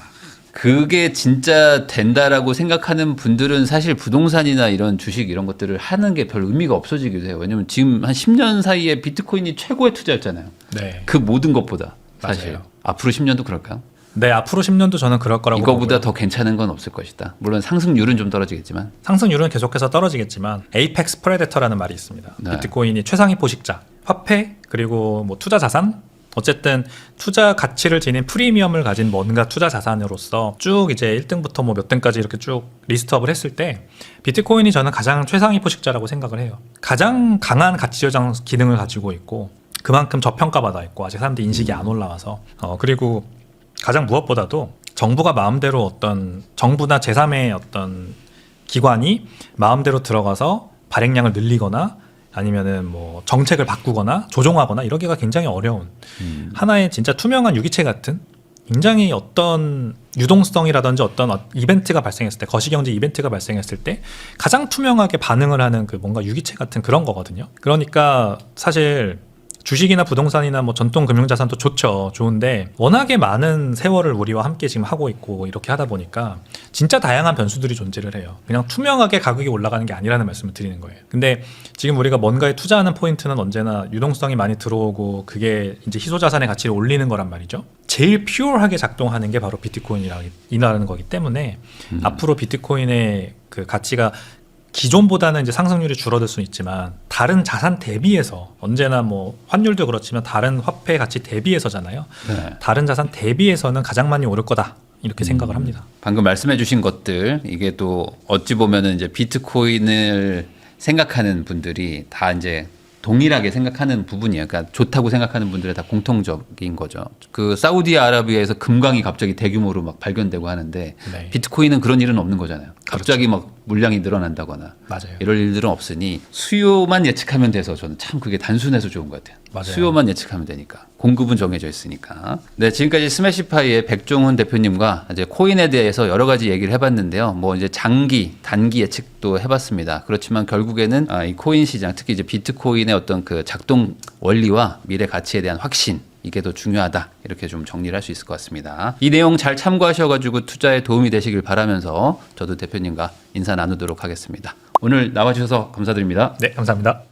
그게 진짜 된다라고 생각하는 분들은 사실 부동산이나 이런 주식 이런 것들을 하는 게 별 의미가 없어지기도 해요. 왜냐면 지금 한 10년 사이에 비트코인이 최고의 투자였잖아요. 네. 그 모든 것보다 사실. 맞아요. 앞으로 10년도 그럴까요? 네, 앞으로 10년도 저는 그럴 거라고 이거보다 보고요. 더 괜찮은 건 없을 것이다. 물론 상승률은 좀 떨어지겠지만. 상승률은 계속해서 떨어지겠지만 에이펙스 프레데터라는 말이 있습니다. 네. 비트코인이 최상위 포식자, 화폐 그리고 뭐 투자 자산 어쨌든 투자 가치를 지닌 프리미엄을 가진 뭔가 투자 자산으로서 쭉 이제 1등부터 뭐 몇 등까지 이렇게 쭉 리스트업을 했을 때 비트코인이 저는 가장 최상위 포식자라고 생각을 해요. 가장 강한 가치 저장 기능을 가지고 있고 그만큼 저평가받아 있고 아직 사람들 인식이 안 올라와서 그리고 가장 무엇보다도 정부가 마음대로 어떤 정부나 제3의 어떤 기관이 마음대로 들어가서 발행량을 늘리거나 아니면은 뭐 정책을 바꾸거나 조종하거나 이러기가 굉장히 어려운 하나의 진짜 투명한 유기체 같은 굉장히 어떤 유동성이라든지 어떤 이벤트가 발생했을 때 거시경제 이벤트가 발생했을 때 가장 투명하게 반응을 하는 그 뭔가 유기체 같은 그런 거거든요. 그러니까 사실 주식이나 부동산이나 뭐 전통 금융자산도 좋죠. 좋은데 워낙에 많은 세월을 우리와 함께 지금 하고 있고 이렇게 하다 보니까 진짜 다양한 변수들이 존재를 해요. 그냥 투명하게 가격이 올라가는 게 아니라는 말씀을 드리는 거예요. 근데 지금 우리가 뭔가에 투자하는 포인트는 언제나 유동성이 많이 들어오고 그게 이제 희소자산의 가치를 올리는 거란 말이죠. 제일 퓨어하게 작동하는 게 바로 비트코인이라는 거기 때문에 앞으로 비트코인의 그 가치가 기존보다는 이제 상승률이 줄어들 수는 있지만 다른 자산 대비해서 언제나 뭐 환율도 그렇지만 다른 화폐 가치 대비해서잖아요. 네. 다른 자산 대비해서는 가장 많이 오를 거다 이렇게 생각을 합니다. 방금 말씀해 주신 것들 이게 또 어찌 보면은 이제 비트코인을 생각하는 분들이 다 이제 동일하게 생각하는 부분이에요. 그러니까 좋다고 생각하는 분들의 다 공통적인 거죠. 그 사우디아라비아에서 금광이 갑자기 대규모로 막 발견되고 하는데 네. 비트코인은 그런 일은 없는 거잖아요. 갑자기 막 물량이 늘어난다거나 맞아요. 이럴 일들은 없으니 수요만 예측하면 돼서 저는 참 그게 단순해서 좋은 것 같아요. 맞아요. 수요만 예측하면 되니까 공급은 정해져 있으니까. 네, 지금까지 스매시파이의 백종훈 대표님과 이제 코인에 대해서 여러 가지 얘기를 해봤는데요. 뭐 이제 장기, 단기 예측도 해봤습니다. 그렇지만 결국에는 이 코인 시장, 특히 이제 비트코인의 어떤 그 작동 원리와 미래 가치에 대한 확신. 이게 더 중요하다 이렇게 좀 정리를 할 수 있을 것 같습니다. 이 내용 잘 참고하셔가지고 투자에 도움이 되시길 바라면서 저도 대표님과 인사 나누도록 하겠습니다. 오늘 나와주셔서 감사드립니다. 네, 감사합니다.